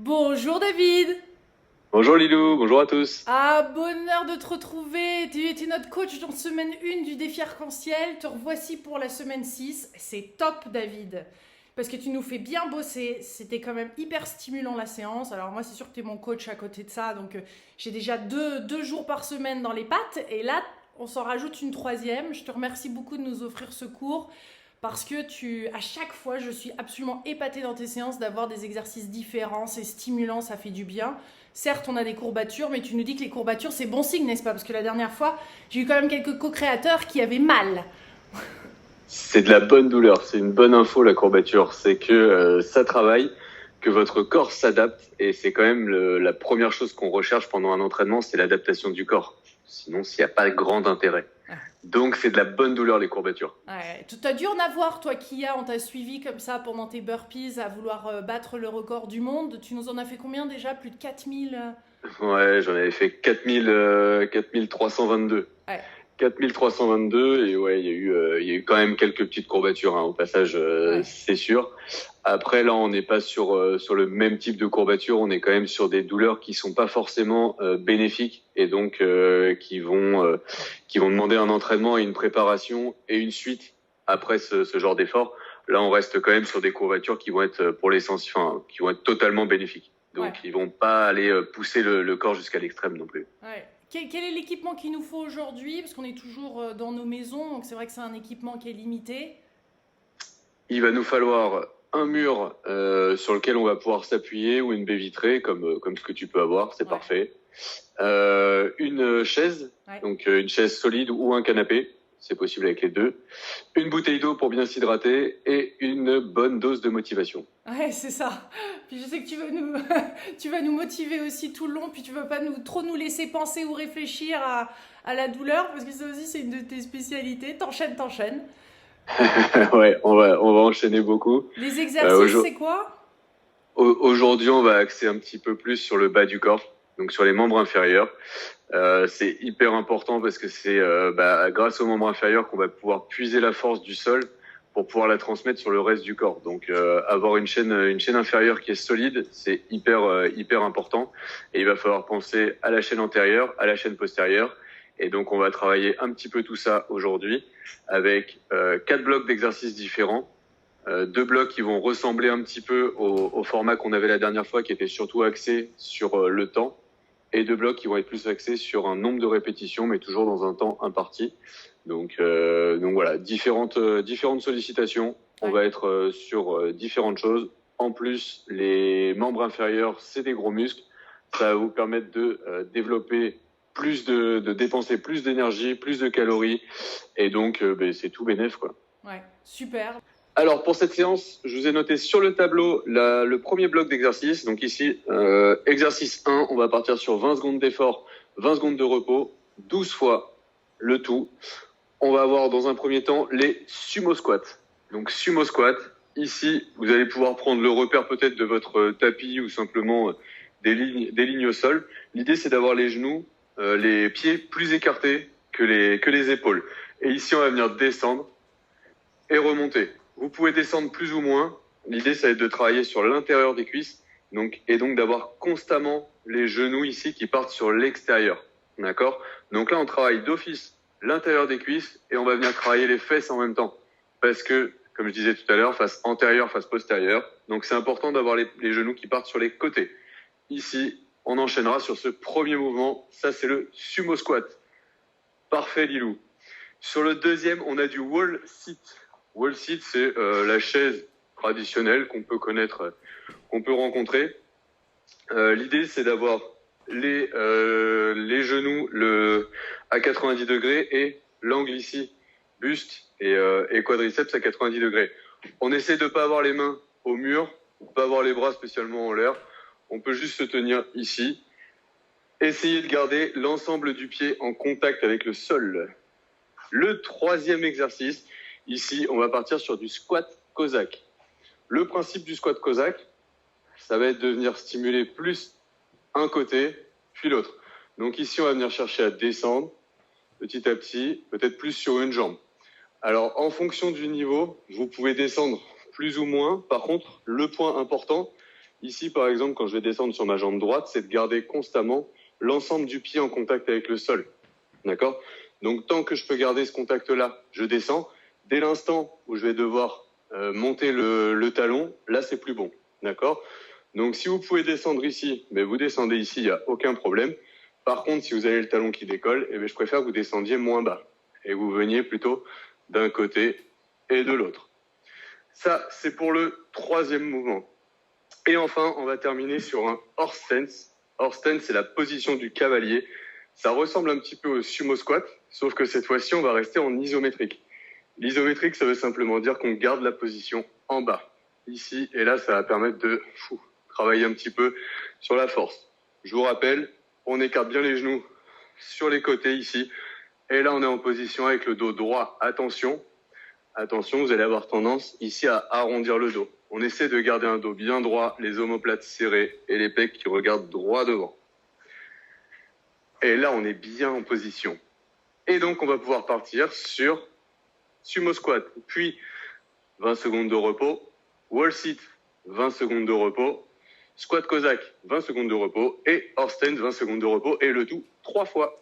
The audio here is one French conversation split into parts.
Bonjour David. Bonjour Lilou, bonjour à tous. Ah, bonheur de te retrouver. Tu étais notre coach dans semaine 1 du défi arc-en-ciel. Te revoici pour la semaine 6. C'est top David. Parce que tu nous fais bien bosser. C'était quand même hyper stimulant la séance. Alors moi c'est sûr que tu es mon coach à côté de ça. Donc j'ai déjà deux jours par semaine dans les pattes. Et là on s'en rajoute une troisième. Je te remercie beaucoup de nous offrir ce cours. Parce que à chaque fois, je suis absolument épatée dans tes séances d'avoir des exercices différents, c'est stimulant, ça fait du bien. Certes, on a des courbatures, mais tu nous dis que les courbatures, c'est bon signe, n'est-ce pas? Parce que la dernière fois, j'ai eu quand même quelques co-créateurs qui avaient mal. C'est de la bonne douleur, c'est une bonne info la courbature, c'est que ça travaille, que votre corps s'adapte et c'est quand même la première chose qu'on recherche pendant un entraînement, c'est l'adaptation du corps. Sinon, s'il n'y a pas grand intérêt. Donc c'est de la bonne douleur les courbatures. Ouais. Tu as dû en avoir, toi qui on t'a suivi comme ça pendant tes burpees à vouloir battre le record du monde. Tu nous en as fait combien déjà? Plus de 4000. Ouais, j'en avais fait 4322. Ouais. 4322 et ouais, il y a eu quand même quelques petites courbatures au passage, Ouais. c'est sûr. Après là, on n'est pas sur le même type de courbature, on est quand même sur des douleurs qui sont pas forcément bénéfiques et donc qui vont demander un entraînement et une préparation et une suite après ce genre d'effort. Là, on reste quand même sur des courbatures qui vont être pour l'essentiel, enfin, qui vont être totalement bénéfiques. Ouais. Donc ils vont pas aller pousser le corps jusqu'à l'extrême non plus. Ouais. Quel est l'équipement qu'il nous faut aujourd'hui? Parce qu'on est toujours dans nos maisons, donc c'est vrai que c'est un équipement qui est limité. Il va nous falloir un mur sur lequel on va pouvoir s'appuyer ou une baie vitrée comme ce que tu peux avoir, c'est Ouais. parfait. Une chaise, Ouais. donc une chaise solide ou un canapé, c'est possible avec les deux. Une bouteille d'eau pour bien s'hydrater et une bonne dose de motivation. Ouais, c'est ça. Puis je sais que tu vas nous, tu vas nous motiver aussi tout le long, puis tu vas pas trop nous laisser penser ou réfléchir à la douleur, parce que ça aussi c'est une de tes spécialités. T'enchaînes, t'enchaînes. Ouais, on va enchaîner beaucoup. Les Euh, exercices, c'est quoi? Aujourd'hui, on va axer un petit peu plus sur le bas du corps, donc sur les membres inférieurs. C'est hyper important parce que c'est grâce aux membres inférieurs qu'on va pouvoir puiser la force du sol pour pouvoir la transmettre sur le reste du corps. Donc avoir une chaîne inférieure qui est solide, c'est hyper important. Et il va falloir penser à la chaîne antérieure, à la chaîne postérieure. Et donc on va travailler un petit peu tout ça aujourd'hui avec 4 blocs d'exercices différents. Deux blocs qui vont ressembler un petit peu au format qu'on avait la dernière fois, qui était surtout axé sur le temps, et deux blocs qui vont être plus axés sur un nombre de répétitions, mais toujours dans un temps imparti. Donc voilà, différentes sollicitations. On Ouais. va être sur différentes choses. En plus, les membres inférieurs, c'est des gros muscles. Ça va vous permettre de développer de dépenser plus d'énergie, plus de calories, et donc c'est tout bénef quoi. Ouais, super. Alors pour cette séance, je vous ai noté sur le tableau le premier bloc d'exercice. Donc ici, exercice 1, on va partir sur 20 secondes d'effort, 20 secondes de repos, 12 fois le tout. On va avoir dans un premier temps les sumo squats. Donc sumo squat, ici, vous allez pouvoir prendre le repère peut-être de votre tapis ou simplement des lignes au sol. L'idée, c'est d'avoir les genoux, les pieds plus écartés que les épaules. Et ici, on va venir descendre et remonter. Vous pouvez descendre plus ou moins. L'idée, ça va être de travailler sur l'intérieur des cuisses, et donc d'avoir constamment les genoux ici qui partent sur l'extérieur. D'accord? Donc là, on travaille d'office l'intérieur des cuisses et on va venir travailler les fesses en même temps. Parce que, comme je disais tout à l'heure, face antérieure, face postérieure. Donc c'est important d'avoir les genoux qui partent sur les côtés. Ici, on enchaînera sur ce premier mouvement. Ça, c'est le sumo squat. Parfait, Lilou. Sur le deuxième, on a du wall sit. Wall sit, c'est la chaise traditionnelle qu'on peut connaître, qu'on peut rencontrer. L'idée, c'est d'avoir les genoux à 90 degrés et l'angle ici, buste et quadriceps à 90 degrés. On essaie de pas avoir les mains au mur, pas avoir les bras spécialement en l'air. On peut juste se tenir ici. Essayez de garder l'ensemble du pied en contact avec le sol. Le troisième exercice, ici, on va partir sur du squat cosaque. Le principe du squat cosaque, ça va être de venir stimuler plus un côté, puis l'autre. Donc ici, on va venir chercher à descendre petit à petit, peut-être plus sur une jambe. Alors, en fonction du niveau, vous pouvez descendre plus ou moins. Par contre, le point important, Ici, par exemple, quand je vais descendre sur ma jambe droite, c'est de garder constamment l'ensemble du pied en contact avec le sol. D'accord? Donc, tant que je peux garder ce contact-là, je descends. Dès l'instant où je vais devoir monter le talon, là, c'est plus bon. D'accord? Donc, si vous pouvez descendre ici, mais vous descendez ici, il n'y a aucun problème. Par contre, si vous avez le talon qui décolle, eh bien, je préfère que vous descendiez moins bas et vous veniez plutôt d'un côté et de l'autre. Ça, c'est pour le troisième mouvement. Et enfin, on va terminer sur un horse stance. Horse stance, c'est la position du cavalier. Ça ressemble un petit peu au sumo squat, sauf que cette fois-ci, on va rester en isométrique. L'isométrique, ça veut simplement dire qu'on garde la position en bas, ici, et là, ça va permettre de travailler un petit peu sur la force. Je vous rappelle, on écarte bien les genoux sur les côtés ici, et là, on est en position avec le dos droit. Attention, vous allez avoir tendance ici à arrondir le dos. On essaie de garder un dos bien droit, les omoplates serrées et les pecs qui regardent droit devant. Et là, on est bien en position. Et donc, on va pouvoir partir sur sumo squat, puis 20 secondes de repos, wall sit, 20 secondes de repos, squat cosaque, 20 secondes de repos, et horse stance, 20 secondes de repos, et le tout 3 fois.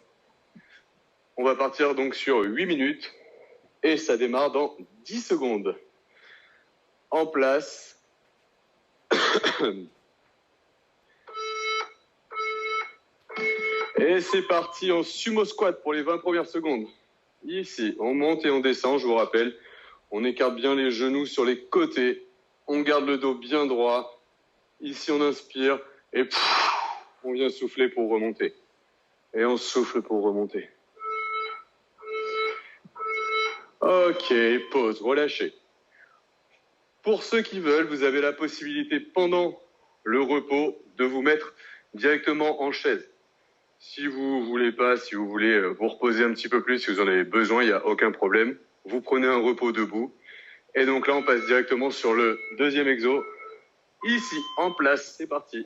On va partir donc sur 8 minutes, et ça démarre dans 10 secondes. En place. Et c'est parti en sumo squat pour les 20 premières secondes. Ici, on monte et on descend, je vous rappelle. On écarte bien les genoux sur les côtés. On garde le dos bien droit. Ici, on inspire. Et on vient souffler pour remonter. Et on souffle pour remonter. Ok, pause, relâchez. Pour ceux qui veulent, vous avez la possibilité pendant le repos de vous mettre directement en chaise. Si vous voulez pas, si vous voulez vous reposer un petit peu plus, si vous en avez besoin, il n'y a aucun problème. Vous prenez un repos debout. Et donc là, on passe directement sur le deuxième exo. Ici, en place, c'est parti.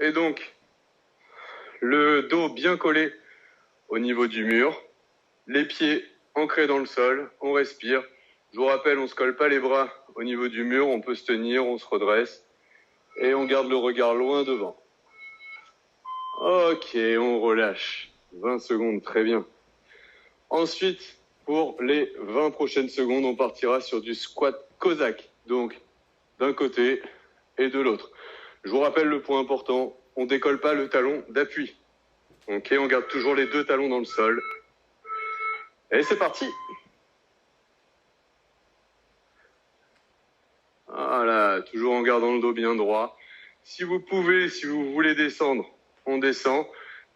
Et donc, le dos bien collé au niveau du mur. Les pieds ancrés dans le sol. On respire. Je vous rappelle, on ne se colle pas les bras au niveau du mur. On peut se tenir, on se redresse. Et on garde le regard loin devant. Ok, on relâche. 20 secondes, très bien. Ensuite, pour les 20 prochaines secondes, on partira sur du squat cosaque. Donc, d'un côté et de l'autre. Je vous rappelle le point important, on ne décolle pas le talon d'appui. Ok, on garde toujours les deux talons dans le sol. Et c'est parti. Voilà, toujours en gardant le dos bien droit. Si vous pouvez, si vous voulez descendre, on descend.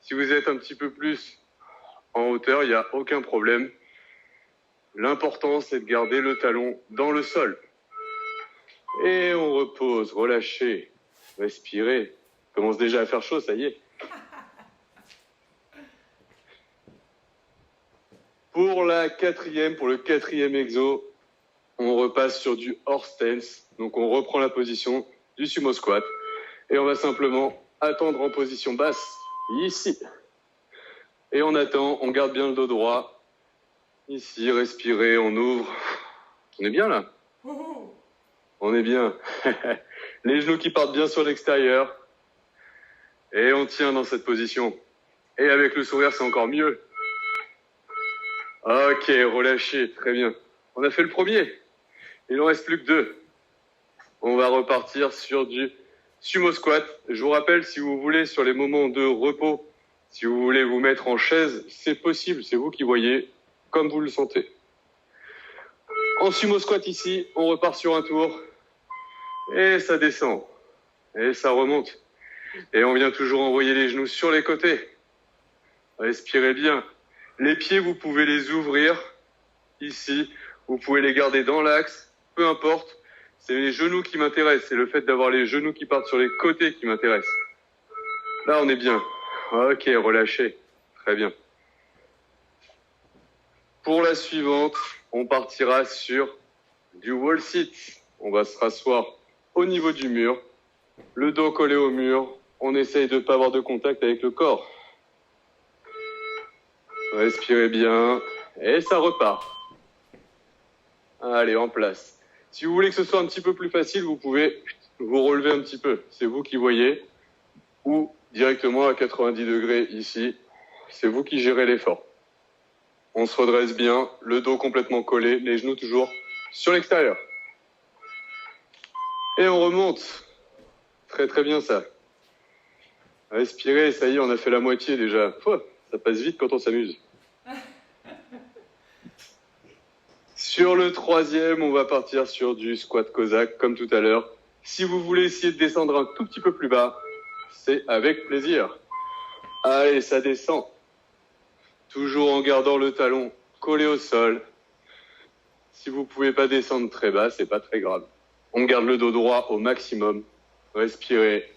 Si vous êtes un petit peu plus en hauteur, il n'y a aucun problème. L'important, c'est de garder le talon dans le sol. Et on repose, relâchez, respirez. Commence déjà à faire chaud, ça y est. Pour le quatrième exo, on repasse sur du horse stance. Donc on reprend la position du sumo squat. Et on va simplement attendre en position basse, ici. Et on attend, on garde bien le dos droit. Ici, respirez, on ouvre. On est bien là. On est bien. Les genoux qui partent bien sur l'extérieur. Et on tient dans cette position. Et avec le sourire, c'est encore mieux. Ok, relâchez, très bien. On a fait le premier. Il en reste plus que 2. On va repartir sur du sumo squat. Je vous rappelle, si vous voulez, sur les moments de repos, si vous voulez vous mettre en chaise, c'est possible. C'est vous qui voyez comme vous le sentez. En sumo squat ici, on repart sur un tour. Et ça descend. Et ça remonte. Et on vient toujours envoyer les genoux sur les côtés. Respirez bien. Les pieds, vous pouvez les ouvrir ici. Vous pouvez les garder dans l'axe. Peu importe. C'est les genoux qui m'intéressent. C'est le fait d'avoir les genoux qui partent sur les côtés qui m'intéresse. Là, on est bien. Ok, relâchez. Très bien. Pour la suivante, on partira sur du wall sit. On va se rasseoir au niveau du mur. Le dos collé au mur. On essaye de ne pas avoir de contact avec le corps. Respirez bien. Et ça repart. Allez, en place. Si vous voulez que ce soit un petit peu plus facile, vous pouvez vous relevez un petit peu. C'est vous qui voyez. Ou directement à 90 degrés ici. C'est vous qui gérez l'effort. On se redresse bien, le dos complètement collé, les genoux toujours sur l'extérieur. Et on remonte. Très très bien ça. Respirez, ça y est, on a fait la moitié déjà. Pouah, ça passe vite quand on s'amuse. Sur le troisième, on va partir sur du squat cosaque comme tout à l'heure. Si vous voulez essayer de descendre un tout petit peu plus bas, c'est avec plaisir. Allez, ça descend. Toujours en gardant le talon collé au sol. Si vous pouvez pas descendre très bas, c'est pas très grave. On garde le dos droit au maximum. Respirez.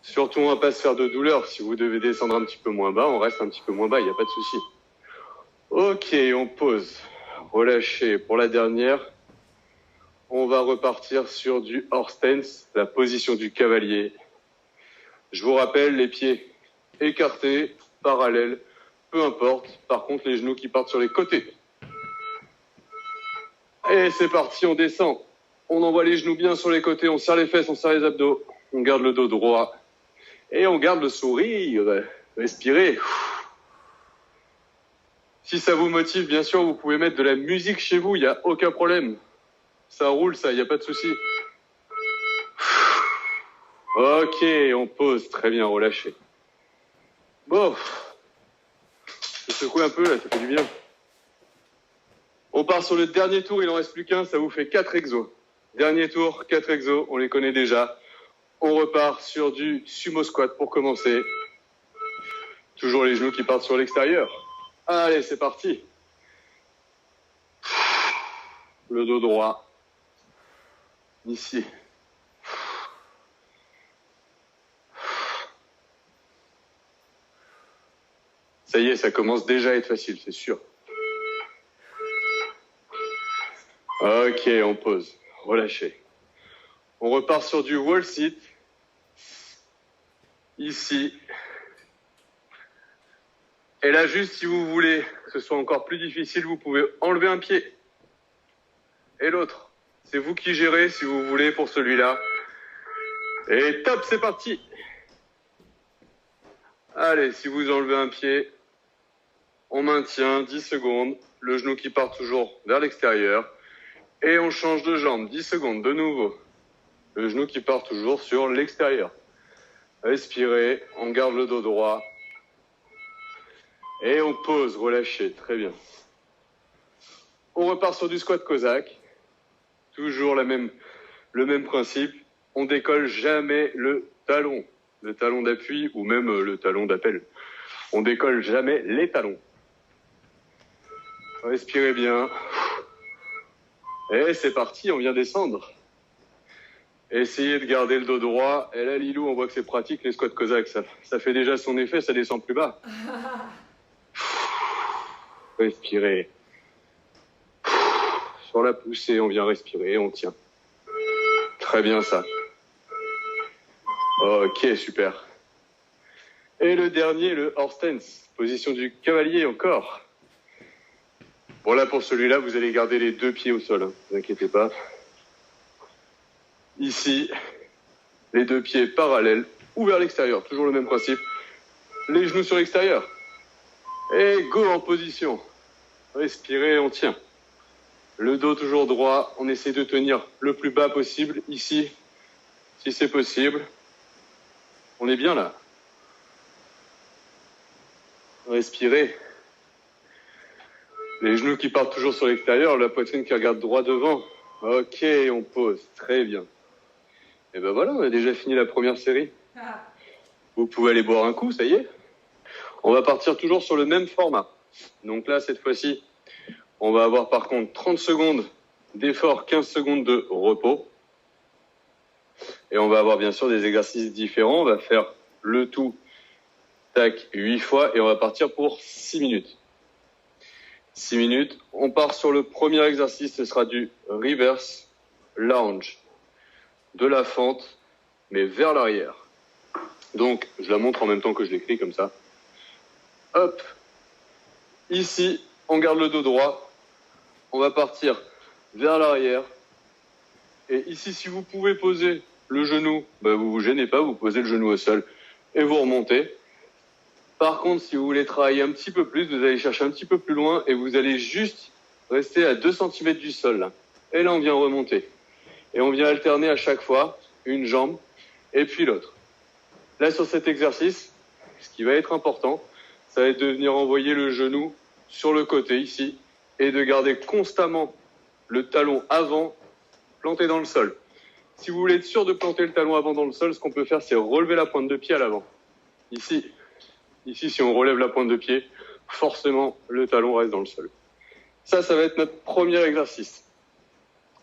Surtout, on va pas se faire de douleur. Si vous devez descendre un petit peu moins bas, on reste un petit peu moins bas, il n'y a pas de souci. Ok, on pose. Relâchez. Pour la dernière, on va repartir sur du horse stance, la position du cavalier. Je vous rappelle, les pieds écartés, parallèles, peu importe. Par contre, les genoux qui partent sur les côtés. Et c'est parti, on descend. On envoie les genoux bien sur les côtés, on serre les fesses, on serre les abdos. On garde le dos droit. Et on garde le sourire. Respirez. Si ça vous motive, bien sûr, vous pouvez mettre de la musique chez vous, il n'y a aucun problème. Ça roule, ça, il n'y a pas de souci. Ok, on pose. Très bien, relâchez. Bon. Je secoue un peu, là, ça fait du bien. On part sur le dernier tour, il n'en reste plus qu'un, ça vous fait 4 exos. Dernier tour, 4 exos, on les connaît déjà. On repart sur du sumo squat pour commencer. Toujours les genoux qui partent sur l'extérieur. Allez, c'est parti. Le dos droit. Ici. Ça y est, ça commence déjà à être facile, c'est sûr. Ok, on pose. Relâchez. On repart sur du wall sit. Ici. Et là, juste si vous voulez que ce soit encore plus difficile, vous pouvez enlever un pied et l'autre. C'est vous qui gérez si vous voulez pour celui-là. Et top, c'est parti. Allez, si vous enlevez un pied, on maintient 10 secondes. Le genou qui part toujours vers l'extérieur. Et on change de jambe, 10 secondes de nouveau. Le genou qui part toujours sur l'extérieur. Respirez, on garde le dos droit. Et on pose, relâchez, très bien. On repart sur du squat cosaque. Toujours le même principe. On décolle jamais le talon d'appui ou même le talon d'appel. On décolle jamais les talons. Respirez bien. Et c'est parti, on vient descendre. Essayez de garder le dos droit. Et là, Lilou, on voit que c'est pratique, les squats cosaques. Ça fait déjà son effet, ça descend plus bas. Respirez. Sur la poussée, on vient respirer, on tient. Très bien ça. Ok, super. Et le dernier, le horse stance. Position du cavalier encore. Bon là, pour celui-là, vous allez garder les 2 pieds au sol. Ne vous inquiétez pas. Ici, les 2 pieds parallèles ou vers l'extérieur. Toujours le même principe. Les genoux sur l'extérieur. Et go en position. Respirez, on tient. Le dos toujours droit. On essaie de tenir le plus bas possible. Ici, si c'est possible. On est bien là. Respirez. Les genoux qui partent toujours sur l'extérieur, la poitrine qui regarde droit devant. Ok, on pose. Très bien. Et ben voilà, on a déjà fini la première série. Vous pouvez aller boire un coup, ça y est. On va partir toujours sur le même format. Donc là, cette fois-ci, on va avoir par contre 30 secondes d'effort, 15 secondes de repos. Et on va avoir bien sûr des exercices différents. On va faire le tout, tac, 8 fois et on va partir pour 6 minutes. 6 minutes. On part sur le premier exercice, ce sera du reverse lunge. De la fente, mais vers l'arrière. Donc, je la montre en même temps que je l'écris comme ça. Hop. Ici, on garde le dos droit. On va partir vers l'arrière. Et ici, si vous pouvez poser le genou, vous vous gênez pas, vous posez le genou au sol et vous remontez. Par contre, si vous voulez travailler un petit peu plus, vous allez chercher un petit peu plus loin et vous allez juste rester à 2 cm du sol. Là. Et là, on vient remonter. Et on vient alterner à chaque fois une jambe et puis l'autre. Là, sur cet exercice, ce qui va être important, ça va être de venir envoyer le genou sur le côté ici et de garder constamment le talon avant planté dans le sol. Si vous voulez être sûr de planter le talon avant dans le sol, ce qu'on peut faire, c'est relever la pointe de pied à l'avant. Ici, si on relève la pointe de pied, forcément, le talon reste dans le sol. Ça va être notre premier exercice.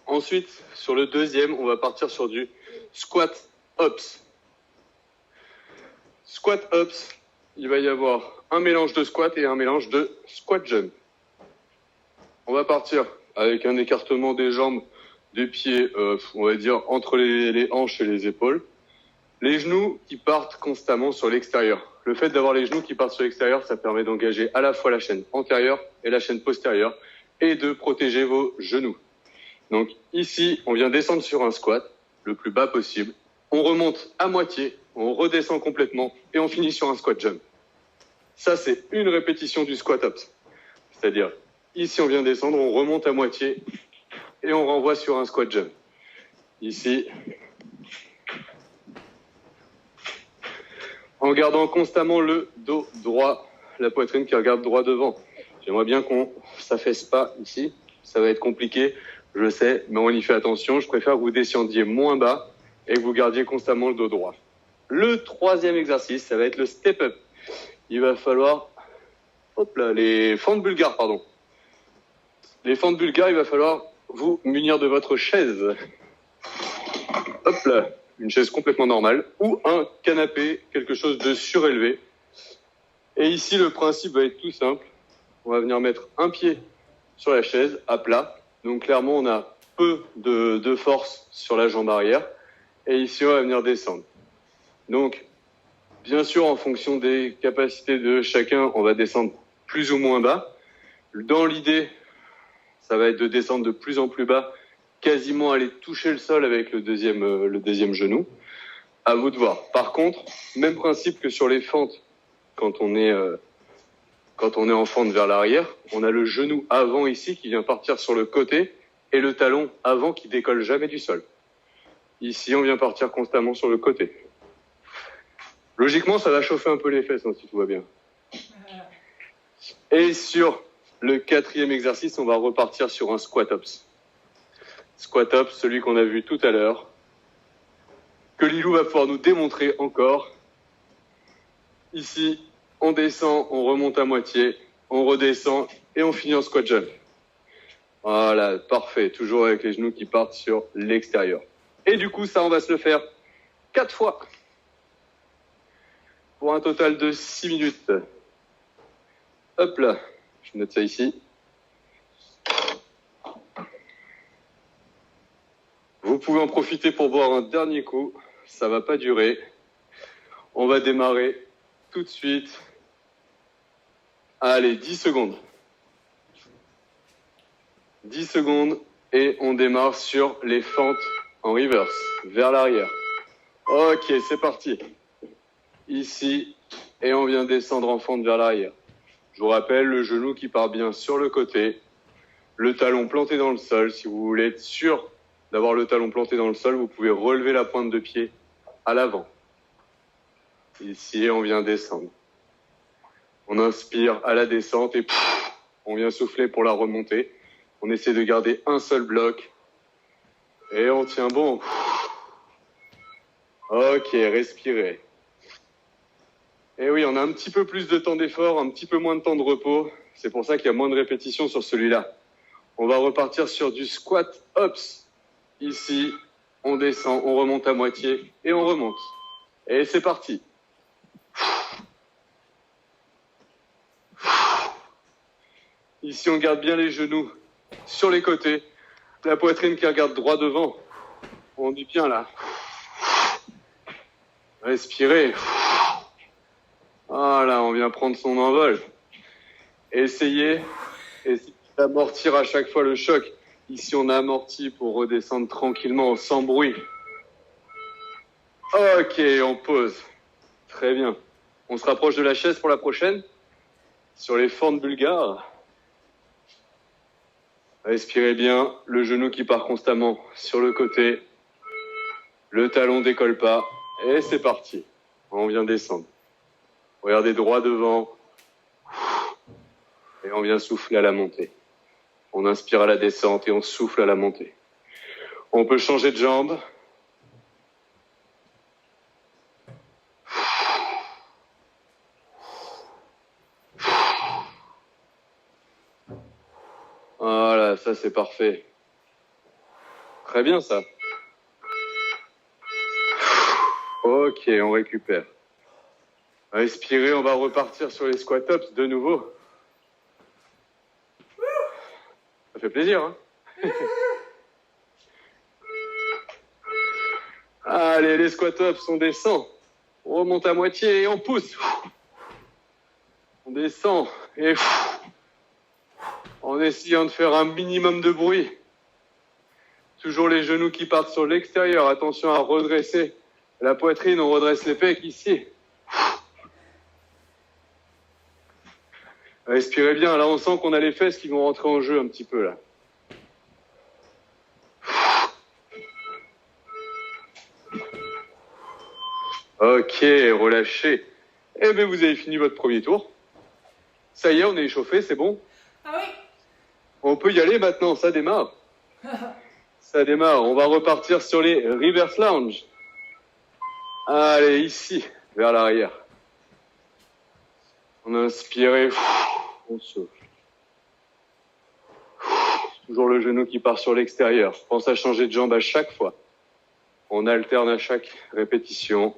Ensuite, sur le deuxième, on va partir sur du squat ups. Squat ups, il va y avoir un mélange de squat et un mélange de squat jump. On va partir avec un écartement des jambes, des pieds, on va dire, entre les hanches et les épaules. Les genoux qui partent constamment sur l'extérieur. Le fait d'avoir les genoux qui partent sur l'extérieur, ça permet d'engager à la fois la chaîne antérieure et la chaîne postérieure et de protéger vos genoux. Donc ici, on vient descendre sur un squat, le plus bas possible. On remonte à moitié, on redescend complètement et on finit sur un squat jump. Ça, c'est une répétition du squat ups. C'est-à-dire, ici, on vient descendre, on remonte à moitié et on renvoie sur un squat jump. Ici, en gardant constamment le dos droit, la poitrine qui regarde droit devant. J'aimerais bien qu'on s'affaisse pas ici. Ça va être compliqué, je sais, mais on y fait attention. Je préfère que vous descendiez moins bas et que vous gardiez constamment le dos droit. Le troisième exercice, ça va être le step up. Il va falloir, les fentes bulgares, pardon. Les fentes bulgares, il va falloir vous munir de votre chaise. Hop là, une chaise complètement normale ou un canapé, quelque chose de surélevé. Et ici, le principe va être tout simple. On va venir mettre un pied sur la chaise à plat. Donc clairement, on a peu de force sur la jambe arrière. Et ici, on va venir descendre. Donc, bien sûr, en fonction des capacités de chacun, on va descendre plus ou moins bas. Dans l'idée, ça va être de descendre de plus en plus bas, quasiment aller toucher le sol avec le deuxième genou. À vous de voir. Par contre, même principe que sur les fentes, quand on est en fente vers l'arrière, on a le genou avant ici qui vient partir sur le côté et le talon avant qui décolle jamais du sol. Ici, on vient partir constamment sur le côté. Logiquement, ça va chauffer un peu les fesses, si tout va bien. Et sur le quatrième exercice, on va repartir sur un squat ups. Squat ups, celui qu'on a vu tout à l'heure, que Lilou va pouvoir nous démontrer encore. Ici, on descend, on remonte à moitié, on redescend et on finit en squat jump. Voilà, parfait. Toujours avec les genoux qui partent sur l'extérieur. Et du coup, ça, on va se le faire 4 fois. Pour un total de 6 minutes. Hop là, je note ça ici. Vous pouvez en profiter pour boire un dernier coup. Ça va pas durer. On va démarrer tout de suite. Allez, 10 secondes. 10 secondes et on démarre sur les fentes en reverse, vers l'arrière. Ok, c'est parti. Ici, et on vient descendre en fente vers l'arrière. Je vous rappelle, le genou qui part bien sur le côté, le talon planté dans le sol. Si vous voulez être sûr d'avoir le talon planté dans le sol, vous pouvez relever la pointe de pied à l'avant. Ici, on vient descendre. On inspire à la descente et on vient souffler pour la remontée. On essaie de garder un seul bloc et on tient bon. Ok, respirez. Et oui, on a un petit peu plus de temps d'effort, un petit peu moins de temps de repos. C'est pour ça qu'il y a moins de répétitions sur celui-là. On va repartir sur du squat ups. Ici, on descend, on remonte à moitié et on remonte. Et c'est parti. Ici, on garde bien les genoux sur les côtés. La poitrine qui regarde droit devant. On dit bien là. Respirez. Voilà, on vient prendre son envol. Essayez d'amortir à chaque fois le choc. Ici, on amortit pour redescendre tranquillement, sans bruit. Ok, on pose. Très bien. On se rapproche de la chaise pour la prochaine. Sur les fentes bulgares. Respirez bien. Le genou qui part constamment sur le côté. Le talon décolle pas. Et c'est parti. On vient descendre. Regardez droit devant. Et on vient souffler à la montée. On inspire à la descente et on souffle à la montée. On peut changer de jambe. Voilà, ça c'est parfait. Très bien ça. Ok, on récupère. Respirez, on va repartir sur les squat-ups de nouveau. Ça fait plaisir, hein? Allez, les squat-ups, on descend. On remonte à moitié et on pousse. On descend et en essayant de faire un minimum de bruit. Toujours les genoux qui partent sur l'extérieur. Attention à redresser la poitrine. On redresse les pecs ici. Respirez bien. Là, on sent qu'on a les fesses qui vont rentrer en jeu un petit peu, là. Ok, relâchez. Eh bien, vous avez fini votre premier tour. Ça y est, on est échauffé, c'est bon? Ah oui. On peut y aller maintenant, ça démarre. Ça démarre. On va repartir sur les reverse lunge. Allez, ici, vers l'arrière. On inspire et on souffle. Toujours le genou qui part sur l'extérieur. Pense à changer de jambe à chaque fois. On alterne à chaque répétition.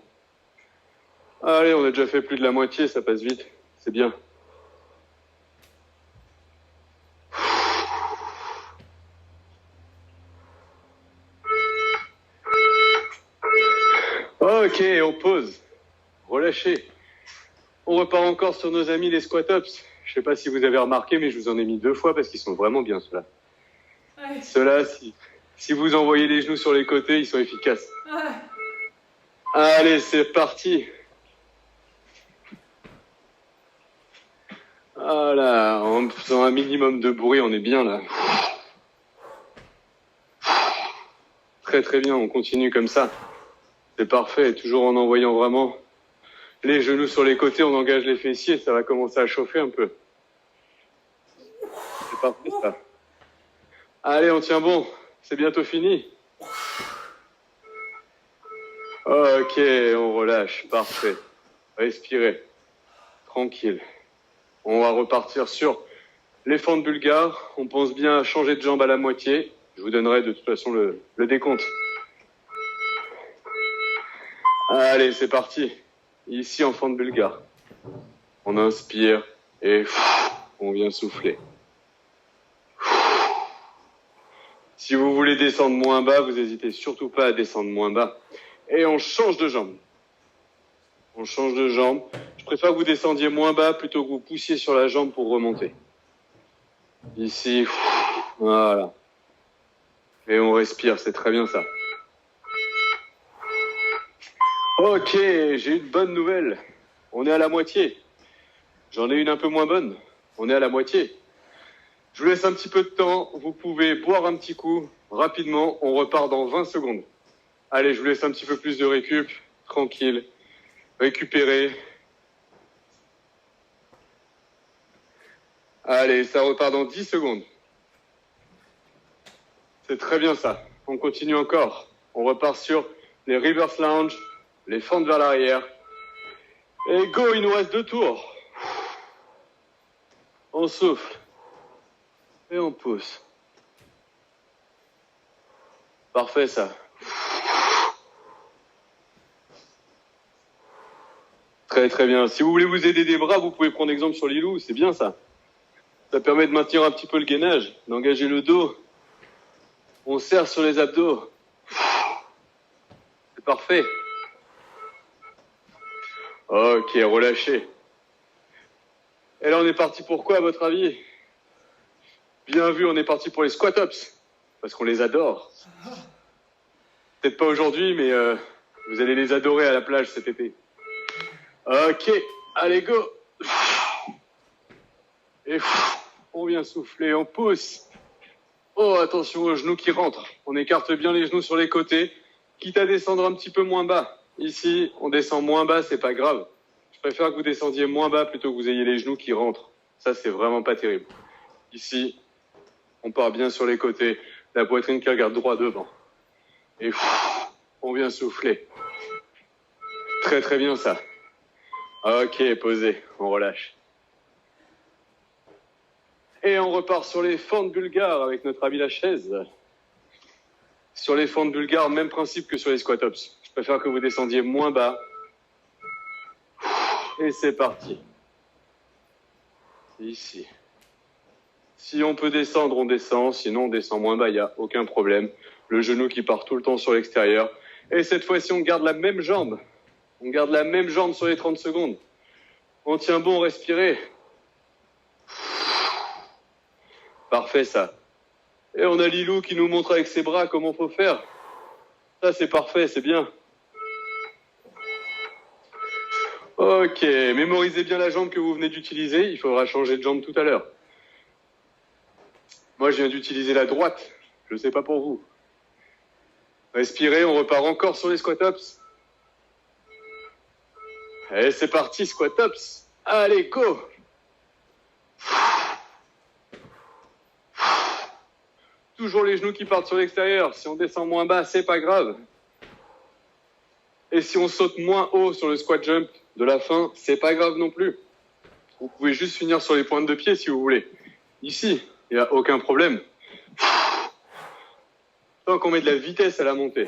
Allez, on a déjà fait plus de la moitié, ça passe vite. C'est bien. Ok, on pose. Relâchez. On repart encore sur nos amis les squat-ups. Je sais pas si vous avez remarqué, mais je vous en ai mis 2 fois parce qu'ils sont vraiment bien, ceux-là. Ouais. Ceux-là, si vous envoyez les genoux sur les côtés, ils sont efficaces. Ouais. Allez, c'est parti. Voilà, en faisant un minimum de bruit, on est bien là. Très très bien, on continue comme ça. C'est parfait, toujours en envoyant vraiment les genoux sur les côtés, on engage les fessiers, ça va commencer à chauffer un peu. C'est parfait ça. Allez, on tient bon, c'est bientôt fini. Ok, on relâche, parfait. Respirez, tranquille. On va repartir sur les fentes bulgares. On pense bien à changer de jambe à la moitié. Je vous donnerai de toute façon le décompte. Allez, c'est parti. Ici en fente bulgare. On inspire et on vient souffler. Si vous voulez descendre moins bas, vous n'hésitez surtout pas à descendre moins bas. Et on change de jambe. On change de jambe. Je préfère que vous descendiez moins bas plutôt que vous poussiez sur la jambe pour remonter. Ici, voilà. Et on respire, c'est très bien ça. Ok, j'ai une bonne nouvelle. On est à la moitié. J'en ai une un peu moins bonne. On est à la moitié. Je vous laisse un petit peu de temps. Vous pouvez boire un petit coup. Rapidement, on repart dans 20 secondes. Allez, je vous laisse un petit peu plus de récup. Tranquille. Récupérez. Allez, ça repart dans 10 secondes. C'est très bien ça. On continue encore. On repart sur les reverse lunge, les fentes vers l'arrière. Et go, il nous reste 2 tours. On souffle. Et on pousse. Parfait ça. Très très bien. Si vous voulez vous aider des bras, vous pouvez prendre exemple sur Lilou, c'est bien ça. Ça permet de maintenir un petit peu le gainage, d'engager le dos. On serre sur les abdos. C'est parfait. Ok, relâchez. Et là, on est parti pour quoi, à votre avis? Bien vu, on est parti pour les squat-ups. parce qu'on les adore. Peut-être pas aujourd'hui, mais vous allez les adorer à la plage cet été. Ok, allez, go. Et on vient souffler, on pousse. Oh, attention aux genoux qui rentrent. On écarte bien les genoux sur les côtés, quitte à descendre un petit peu moins bas. Ici, on descend moins bas, c'est pas grave. Je préfère que vous descendiez moins bas plutôt que vous ayez les genoux qui rentrent. Ça, c'est vraiment pas terrible. Ici, on part bien sur les côtés, la poitrine qui regarde droit devant. Et on vient souffler. Très très bien ça. Ok, posé, on relâche. Et on repart sur les fentes bulgares avec notre ami la chaise. Sur les fentes bulgares, même principe que sur les squat-ups. Je préfère que vous descendiez moins bas. Et c'est parti. Ici. Si on peut descendre, on descend. Sinon, on descend moins bas, il n'y a aucun problème. Le genou qui part tout le temps sur l'extérieur. Et cette fois-ci, on garde la même jambe. On garde la même jambe sur les 30 secondes. On tient bon, respirez. Parfait, ça. Et on a Lilou qui nous montre avec ses bras comment faut faire. Ça, c'est parfait, c'est bien. Ok, mémorisez bien la jambe que vous venez d'utiliser. Il faudra changer de jambe tout à l'heure. Moi, je viens d'utiliser la droite. Je ne sais pas pour vous. Respirez, on repart encore sur les squat-ups. Et c'est parti, squat-ups. Allez, go! Toujours les genoux qui partent sur l'extérieur. Si on descend moins bas, c'est pas grave. Et si on saute moins haut sur le squat jump de la fin, c'est pas grave non plus. Vous pouvez juste finir sur les pointes de pied si vous voulez. Ici, il n'y a aucun problème. Tant qu'on met de la vitesse à la montée.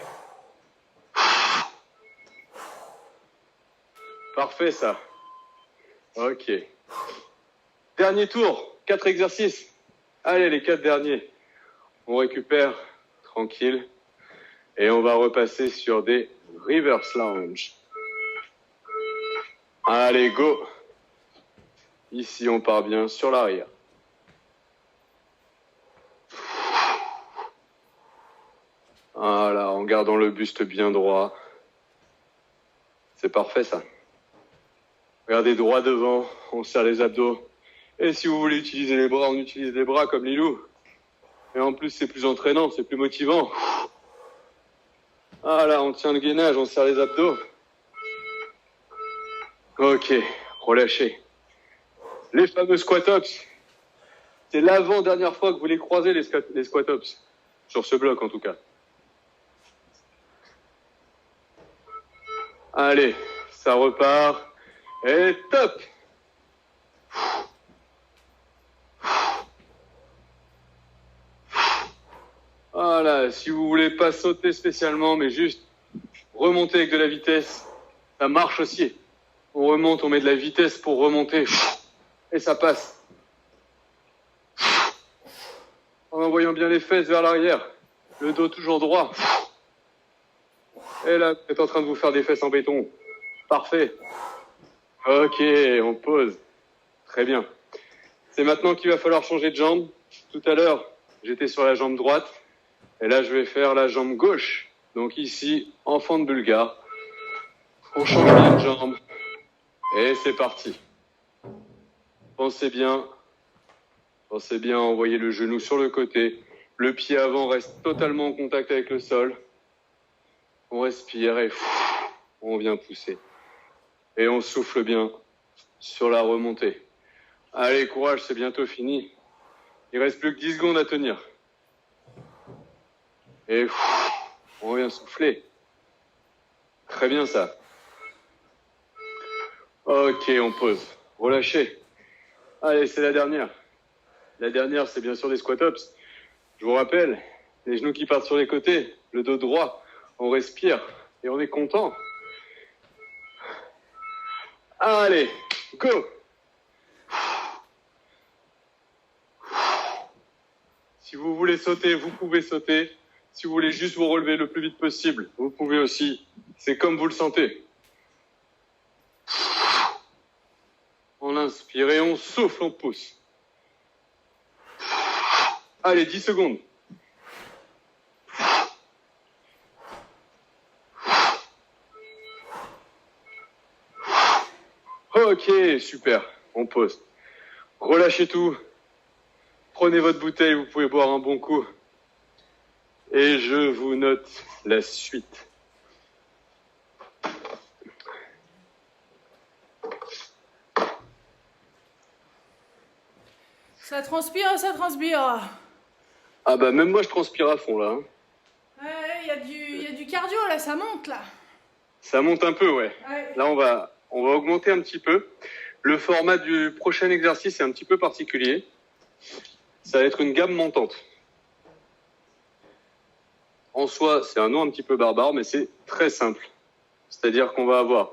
Parfait ça. Ok. Dernier tour, 4 exercices. Allez, les 4 derniers. On récupère, tranquille. Et on va repasser sur des reverse lunge. Allez, go. Ici, on part bien sur l'arrière. Voilà, en gardant le buste bien droit. C'est parfait, ça. Regardez droit devant, on serre les abdos. Et si vous voulez utiliser les bras, on utilise les bras comme Lilou. Et en plus, c'est plus entraînant, c'est plus motivant. Voilà, on tient le gainage, on serre les abdos. Ok, relâchez. Les fameux squat-ups. C'est l'avant-dernière fois que vous les croisez, les squat-ups. Sur ce bloc, en tout cas. Allez, ça repart. Et top! Voilà, si vous voulez pas sauter spécialement, mais juste remonter avec de la vitesse, ça marche aussi. On remonte, on met de la vitesse pour remonter, et ça passe. En envoyant bien les fesses vers l'arrière, le dos toujours droit. Et là, vous êtes en train de vous faire des fesses en béton. Parfait. Ok, on pose. Très bien. C'est maintenant qu'il va falloir changer de jambe. Tout à l'heure, j'étais sur la jambe droite. Et là, je vais faire la jambe gauche. Donc ici, en fente bulgare. On change bien de jambe. Et c'est parti. Pensez bien à envoyer le genou sur le côté. Le pied avant reste totalement en contact avec le sol. On respire et on vient pousser. Et on souffle bien sur la remontée. Allez, courage, c'est bientôt fini. Il reste plus que 10 secondes à tenir. Et on vient souffler. Très bien ça. Ok, on pose. Relâchez. Allez, c'est la dernière. La dernière, c'est bien sûr des squat-ups. Je vous rappelle, les genoux qui partent sur les côtés, le dos droit, on respire et on est content. Allez, go! Si vous voulez sauter, vous pouvez sauter. Si vous voulez juste vous relever le plus vite possible, vous pouvez aussi. C'est comme vous le sentez. On inspire et on souffle, on pousse. Allez, 10 secondes. Ok, super. On pose. Relâchez tout. Prenez votre bouteille, vous pouvez boire un bon coup. Et je vous note la suite. Ça transpire, ça transpire. Ah bah même moi je transpire à fond là. Hein. Ouais, il y a du cardio là, ça monte là. Ça monte un peu, ouais. Là on va augmenter un petit peu. Le format du prochain exercice est un petit peu particulier. Ça va être une gamme montante. En soi, c'est un nom un petit peu barbare, mais c'est très simple. C'est-à-dire qu'on va avoir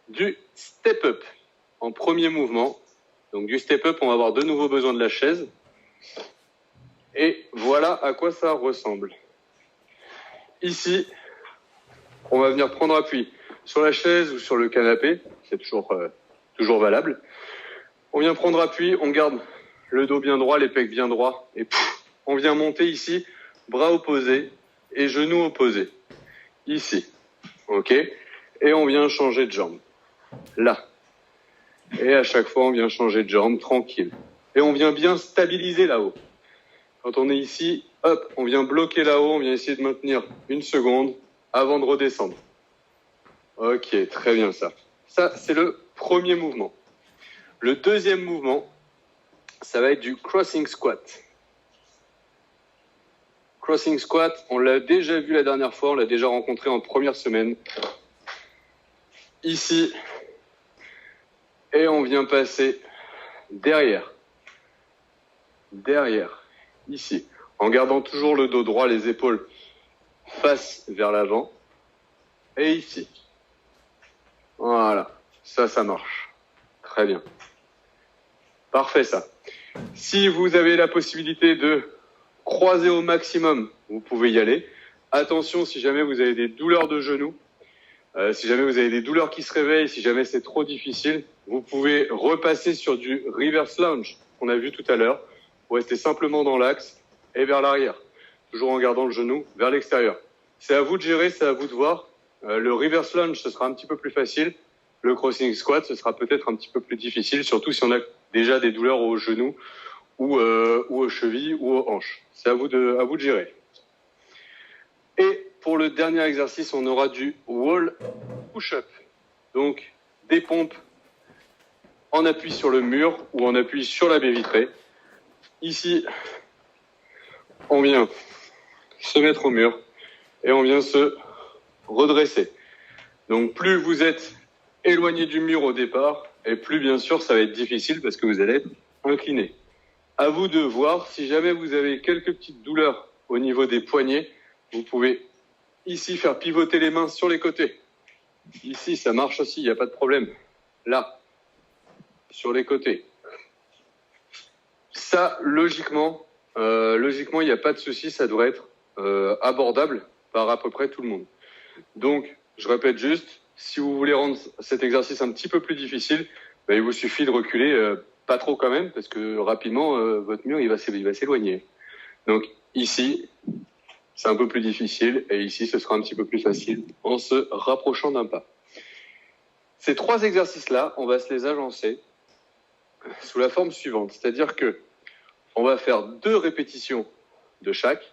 du step-up en premier mouvement. Donc du step-up, on va avoir de nouveau besoin de la chaise. Et voilà à quoi ça ressemble. Ici, on va venir prendre appui sur la chaise ou sur le canapé. C'est toujours valable. On vient prendre appui, on garde le dos bien droit, les pecs bien droits. Et on vient monter ici, bras opposés et genoux opposés. Ici. OK ? Et on vient changer de jambe. Là. Et à chaque fois, on vient changer de jambe, tranquille. Et on vient bien stabiliser là-haut. Quand on est ici, hop, on vient bloquer là-haut, on vient essayer de maintenir 1 seconde avant de redescendre. Ok, très bien ça. Ça, c'est le premier mouvement. Le deuxième mouvement, ça va être du crossing squat. Crossing squat, on l'a déjà vu la dernière fois, on l'a déjà rencontré en première semaine. Ici, et on vient passer derrière, ici, en gardant toujours le dos droit, les épaules face vers l'avant, et ici. Voilà, ça marche. Très bien. Parfait ça. Si vous avez la possibilité de croiser au maximum, vous pouvez y aller. Attention, si jamais vous avez des douleurs de genoux, si jamais vous avez des douleurs qui se réveillent, si jamais c'est trop difficile, vous pouvez repasser sur du reverse lunge qu'on a vu tout à l'heure. Vous restez simplement dans l'axe et vers l'arrière, toujours en gardant le genou vers l'extérieur. C'est à vous de gérer, c'est à vous de voir. Le reverse lunge, ce sera un petit peu plus facile. Le crossing squat, ce sera peut-être un petit peu plus difficile, surtout si on a déjà des douleurs aux genoux ou aux chevilles ou aux hanches. C'est à vous de gérer. Et pour le dernier exercice, on aura du wall push-up. Donc, des pompes en appui sur le mur ou en appui sur la baie vitrée. Ici, on vient se mettre au mur et on vient se redresser. Donc, plus vous êtes éloigné du mur au départ, et plus, bien sûr, ça va être difficile parce que vous allez être incliné. À vous de voir, si jamais vous avez quelques petites douleurs au niveau des poignets, vous pouvez ici faire pivoter les mains sur les côtés. Ici, ça marche aussi, il n'y a pas de problème. Là, sur les côtés. Ça, logiquement, il n'y a pas de souci, ça devrait être abordable par à peu près tout le monde. Donc, je répète juste, si vous voulez rendre cet exercice un petit peu plus difficile, il vous suffit de reculer, pas trop quand même, parce que rapidement, votre mur il va s'éloigner. Donc ici, c'est un peu plus difficile, et ici, ce sera un petit peu plus facile en se rapprochant d'un pas. Ces 3 exercices-là, on va se les agencer sous la forme suivante, c'est-à-dire que on va faire 2 répétitions de chaque,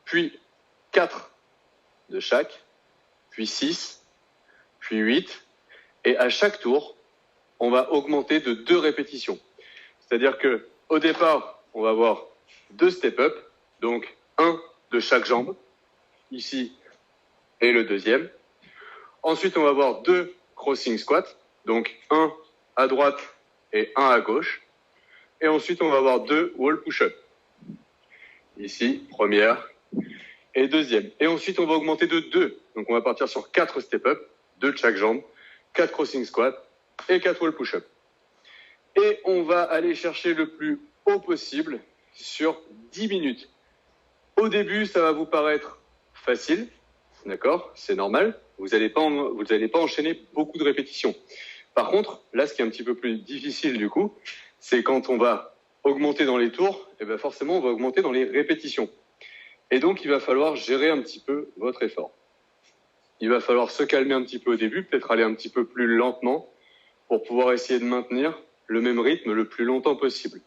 puis 4 de chaque, puis 6, puis 8, et à chaque tour, on va augmenter de 2 répétitions. C'est-à-dire que au départ, on va avoir 2 step-up, donc 1 de chaque jambe, ici, et le deuxième. Ensuite, on va avoir 2 crossing squats, donc 1 à droite et 1 à gauche. Et ensuite, on va avoir 2 wall push-up. Ici, première et deuxième. Et ensuite, on va augmenter de 2. Donc, on va partir sur 4 step-up, 2 de chaque jambe, 4 crossing squats et 4 wall push-up. Et on va aller chercher le plus haut possible sur 10 minutes. Au début, ça va vous paraître facile, d'accord ? C'est normal. Vous n'allez pas enchaîner beaucoup de répétitions. Par contre, là, ce qui est un petit peu plus difficile du coup, c'est quand on va augmenter dans les tours, et bien forcément, on va augmenter dans les répétitions. Et donc, il va falloir gérer un petit peu votre effort. Il va falloir se calmer un petit peu au début, peut-être aller un petit peu plus lentement, pour pouvoir essayer de maintenir le même rythme le plus longtemps possible.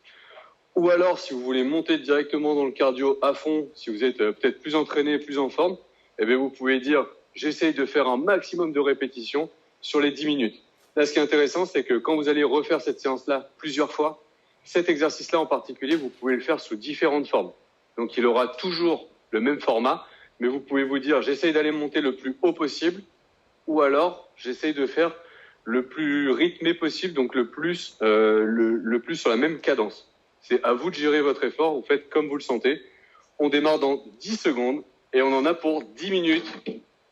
Ou alors, si vous voulez monter directement dans le cardio à fond, si vous êtes peut-être plus entraîné, plus en forme, eh bien vous pouvez dire « j'essaye de faire un maximum de répétitions sur les 10 minutes ». Là, ce qui est intéressant, c'est que quand vous allez refaire cette séance-là plusieurs fois, cet exercice-là en particulier, vous pouvez le faire sous différentes formes. Donc, il aura toujours le même format, mais vous pouvez vous dire « j'essaye d'aller monter le plus haut possible » ou alors « j'essaye de faire le plus rythmé possible, donc le plus sur la même cadence ». C'est à vous de gérer votre effort, vous faites comme vous le sentez. On démarre dans 10 secondes et on en a pour 10 minutes.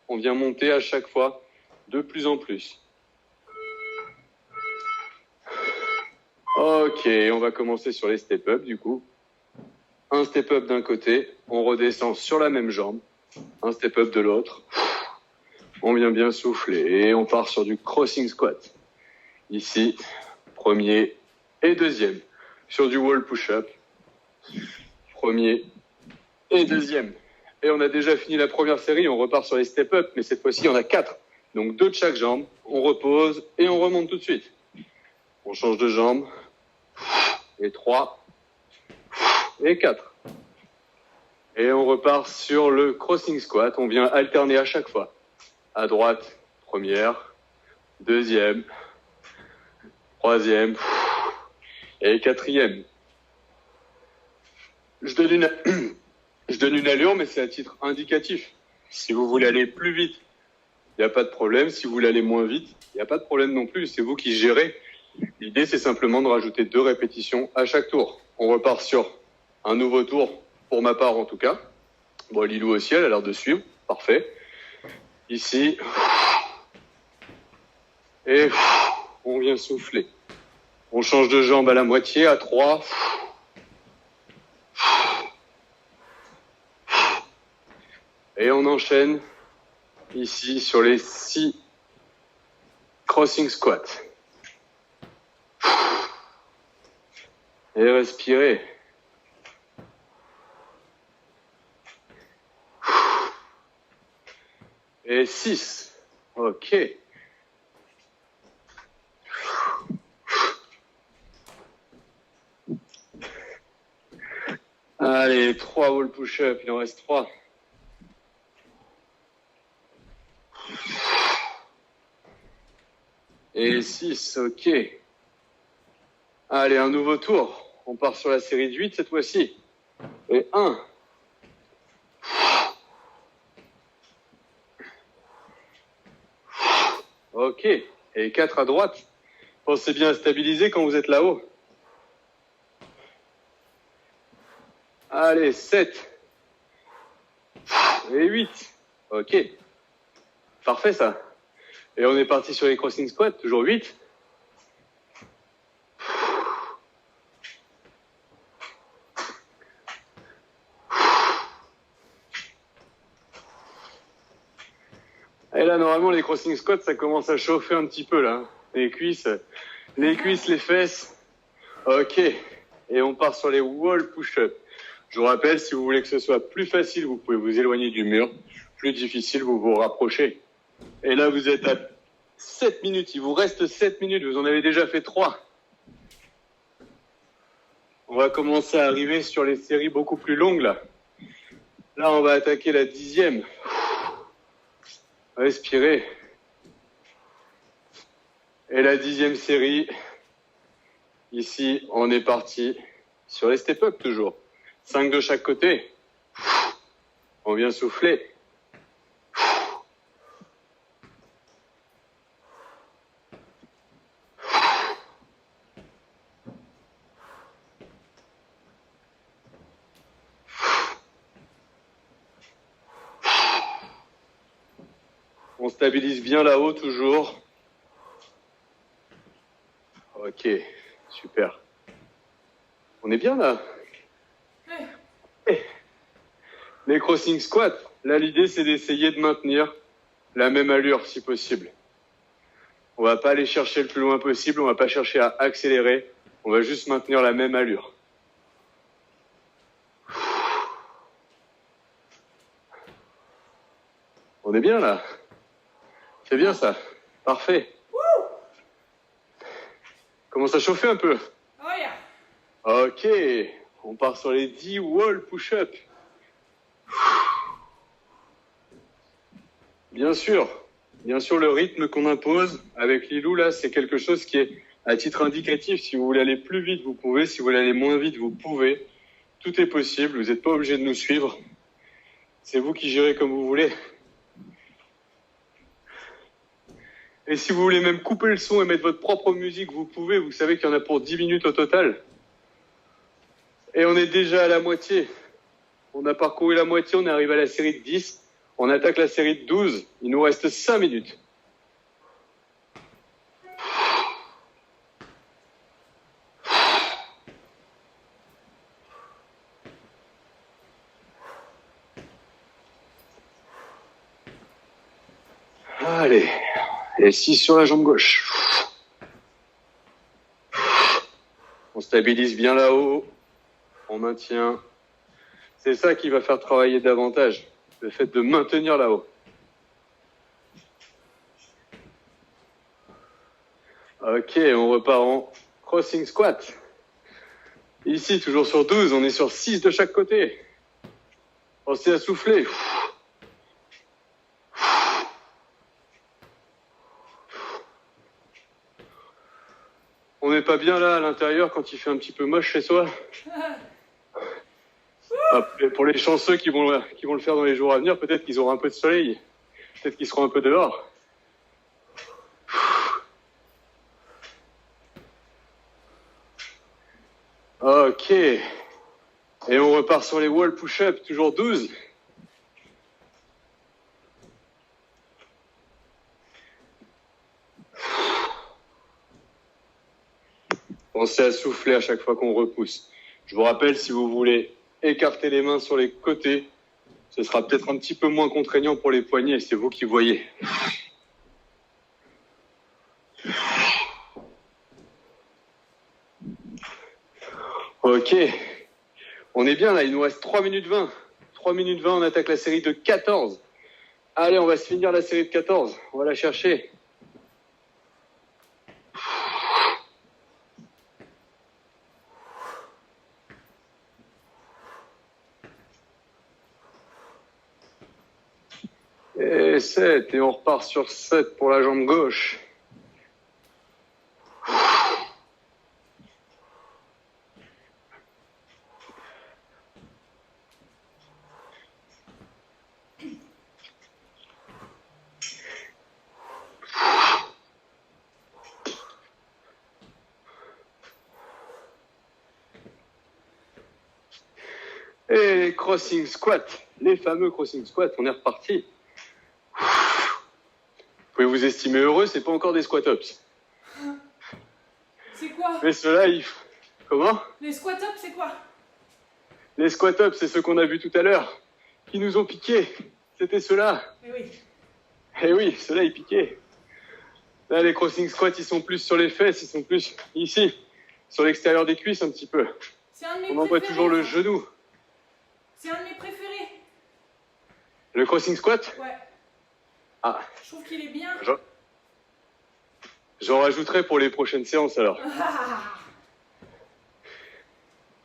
On vient monter à chaque fois de plus en plus. Ok, on va commencer sur les step-up du coup. Un step-up d'un côté, on redescend sur la même jambe. Un step-up de l'autre. On vient bien souffler et on part sur du crossing squat. Ici, premier et deuxième. Sur du wall push-up. Premier et deuxième. Et on a déjà fini la première série, on repart sur les step-up, mais cette fois-ci, il y en a 4. Donc 2 de chaque jambe, on repose et on remonte tout de suite. On change de jambe. Et 3. Et 4. Et on repart sur le crossing squat, on vient alterner à chaque fois. À droite, première, deuxième, troisième et quatrième. Je donne une allure, mais c'est à titre indicatif. Si vous voulez aller plus vite, il n'y a pas de problème. Si vous voulez aller moins vite, il n'y a pas de problème non plus. C'est vous qui gérez. L'idée, c'est simplement de rajouter 2 répétitions à chaque tour. On repart sur un nouveau tour, pour ma part en tout cas. Bon, Lilou aussi, elle a l'air de suivre. Parfait. Ici. Et on vient souffler. On change de jambe à la moitié, à 3. Et on enchaîne ici sur les 6 crossing squats. Et respirez. Et 6. Ok. Allez, 3 wall push-up, il en reste 3. Et 6, ok. Allez, un nouveau tour. On part sur la série de 8 cette fois-ci. Et 1. Ok. Et 4 à droite. Pensez bien à stabiliser quand vous êtes là-haut. Allez, 7. Et 8. Ok. Parfait ça. Et on est parti sur les crossing squats, toujours 8. Et là, normalement, les crossing squats, ça commence à chauffer un petit peu, là. Les cuisses, les fesses. Ok. Et on part sur les wall push-up. Je vous rappelle, si vous voulez que ce soit plus facile, vous pouvez vous éloigner du mur. Plus difficile, vous vous rapprochez. Et là, vous êtes à 7 minutes. Il vous reste 7 minutes. Vous en avez déjà fait 3. On va commencer à arriver sur les séries beaucoup plus longues, là. Là, on va attaquer la 10e. Respirez. Et la 10e série. Ici, on est parti sur les step-up toujours. 5 de chaque côté. On vient souffler. On stabilise bien là-haut toujours. Ok, super. On est bien là. Les crossing squats, là l'idée c'est d'essayer de maintenir la même allure si possible. On va pas aller chercher le plus loin possible, on va pas chercher à accélérer, on va juste maintenir la même allure. On est bien là. C'est bien ça. Parfait. commence à chauffer un peu. Oh yeah. Ok, on part sur les 10 wall push-up. Bien sûr, le rythme qu'on impose avec Lilou, là, c'est quelque chose qui est à titre indicatif. Si vous voulez aller plus vite, vous pouvez. Si vous voulez aller moins vite, vous pouvez. Tout est possible, vous n'êtes pas obligé de nous suivre. C'est vous qui gérez comme vous voulez. Et si vous voulez même couper le son et mettre votre propre musique, vous pouvez. Vous savez qu'il y en a pour 10 minutes au total. Et on est déjà à la moitié. On a parcouru la moitié, on est arrivé à la série de 10. On attaque la série de 12. Il nous reste 5 minutes. Allez. Et 6 sur la jambe gauche. On stabilise bien là-haut. On maintient. C'est ça qui va faire travailler davantage. Le fait de maintenir là-haut. Ok, on repart en crossing squat. Ici, toujours sur 12, on est sur 6 de chaque côté. Pensez à souffler. On n'est pas bien là à l'intérieur quand il fait un petit peu moche chez soi. Après, pour les chanceux qui vont le faire dans les jours à venir, peut-être qu'ils auront un peu de soleil. Peut-être qu'ils seront un peu dehors. Ok. Et on repart sur les wall push-up, toujours 12. Pensez à souffler à chaque fois qu'on repousse. Je vous rappelle, si vous voulez écarter les mains sur les côtés, ce sera peut-être un petit peu moins contraignant pour les poignets, c'est vous qui voyez. Ok, on est bien là, il nous reste 3 minutes 20. 3 minutes 20, on attaque la série de 14. Allez, on va se finir la série de 14, on va la chercher. Et 7, et on repart sur 7 pour la jambe gauche. Et les crossing squats, les fameux crossing squats, on est reparti. Vous pouvez vous estimer heureux, c'est pas encore des squat-ups. C'est quoi? Mais ceux-là, Comment? Les squat-ups, c'est quoi? Les squat-ups, c'est ceux qu'on a vus tout à l'heure, qui nous ont piqué. C'était ceux-là. Eh oui. Eh oui, ceux-là, ils piquaient. Là, les crossing squats, ils sont plus sur les fesses, ils sont plus ici, sur l'extérieur des cuisses un petit peu. C'est un de mes On envoie préférés, toujours le ça. genou. C'est un de mes préférés. Le crossing squat? Ouais. Ah, Je trouve qu'il est bien. j'en rajouterai pour les prochaines séances alors.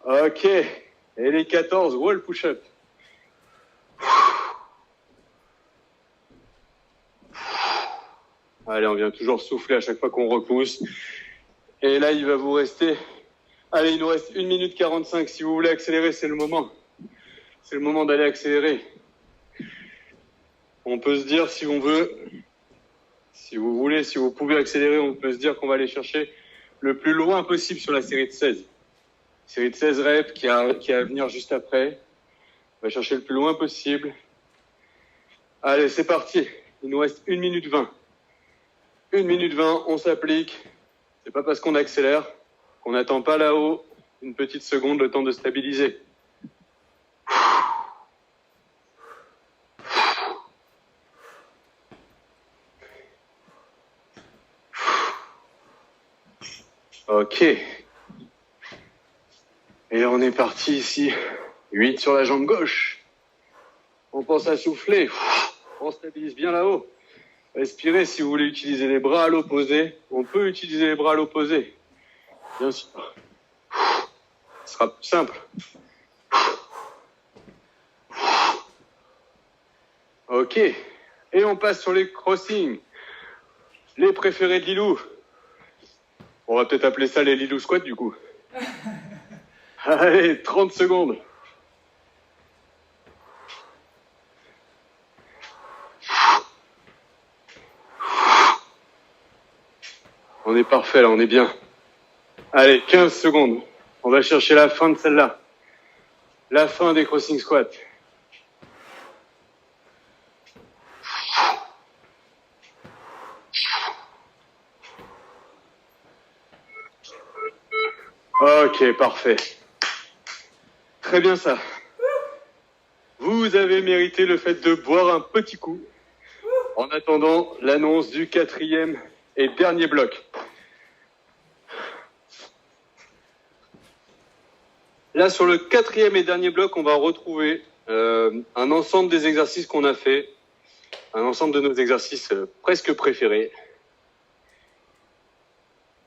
Ok, et les 14, wall push-up. Allez, on vient toujours souffler à chaque fois qu'on repousse. Et là, il va vous rester... Allez, il nous reste 1 minute 45. Si vous voulez accélérer, c'est le moment. C'est le moment d'aller accélérer. On peut se dire, si on veut, si vous voulez, si vous pouvez accélérer, on peut se dire qu'on va aller chercher le plus loin possible sur la série de 16. Série de 16 reps qui a à venir juste après. On va chercher le plus loin possible. Allez, c'est parti. Il nous reste 1 minute 20. 1 minute 20, on s'applique. C'est pas parce qu'on accélère qu'on n'attend pas là-haut une petite seconde le temps de stabiliser. Ok. Et on est parti ici. 8 sur la jambe gauche. On pense à souffler. On stabilise bien là-haut. Respirez si vous voulez utiliser les bras à l'opposé. On peut utiliser les bras à l'opposé. Bien sûr. Ce sera plus simple. Ok. Et on passe sur les crossings. Les préférés de Lilou. On va peut-être appeler ça les Lilou squats du coup. Allez, 30 secondes. On est parfait là, on est bien. Allez, 15 secondes. On va chercher la fin de celle-là. La fin des crossing squats. Ok, parfait. Très bien ça. Vous avez mérité le fait de boire un petit coup en attendant l'annonce du 4e et dernier bloc. Là, sur le 4e et dernier bloc, on va retrouver un ensemble des exercices qu'on a fait, un ensemble de nos exercices presque préférés.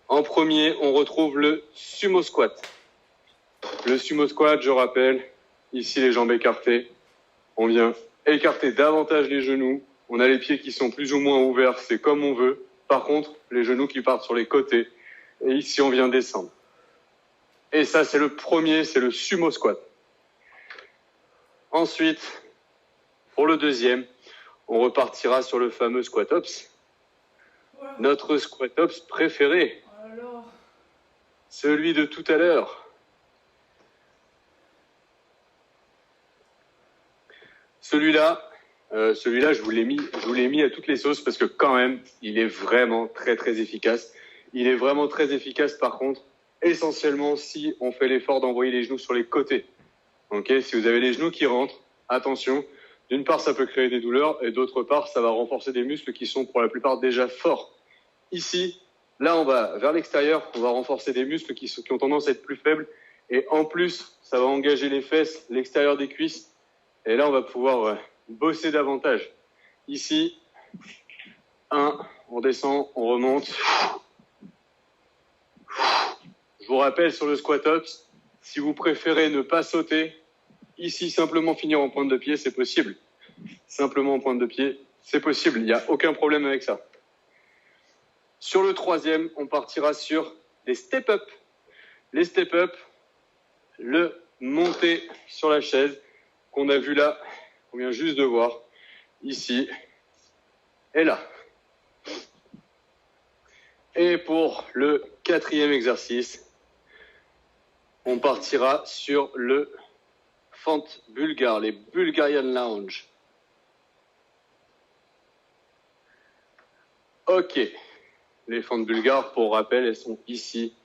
En premier, on retrouve le sumo squat. Le sumo squat, je rappelle, ici les jambes écartées. On vient écarter davantage les genoux. On a les pieds qui sont plus ou moins ouverts, c'est comme on veut. Par contre, les genoux qui partent sur les côtés. Et ici, on vient descendre. Et ça, c'est le premier, c'est le sumo squat. Ensuite, pour le deuxième, on repartira sur le fameux squat ops. Notre squat ops préféré. Alors... Celui de tout à l'heure. Celui-là, je vous l'ai mis à toutes les sauces parce que quand même, il est vraiment très très efficace. Il est vraiment très efficace par contre, essentiellement si on fait l'effort d'envoyer les genoux sur les côtés. Ok, si vous avez les genoux qui rentrent, attention. D'une part, ça peut créer des douleurs et d'autre part, ça va renforcer des muscles qui sont pour la plupart déjà forts. Ici, là, on va vers l'extérieur, on va renforcer des muscles qui ont tendance à être plus faibles et en plus, ça va engager les fesses, l'extérieur des cuisses. Et là, on va pouvoir bosser davantage. Ici, 1, on descend, on remonte. Je vous rappelle sur le squat ups, si vous préférez ne pas sauter, ici, simplement finir en pointe de pied, c'est possible. Simplement en pointe de pied, c'est possible. Il n'y a aucun problème avec ça. Sur le troisième, on partira sur les step-up. Les step-up, le monter sur la chaise qu'on a vu là, qu'on vient juste de voir, ici et là. Et pour le 4e exercice, on partira sur le fente bulgare, les Bulgarian Lounge. Ok, les fentes bulgares, pour rappel, elles sont ici.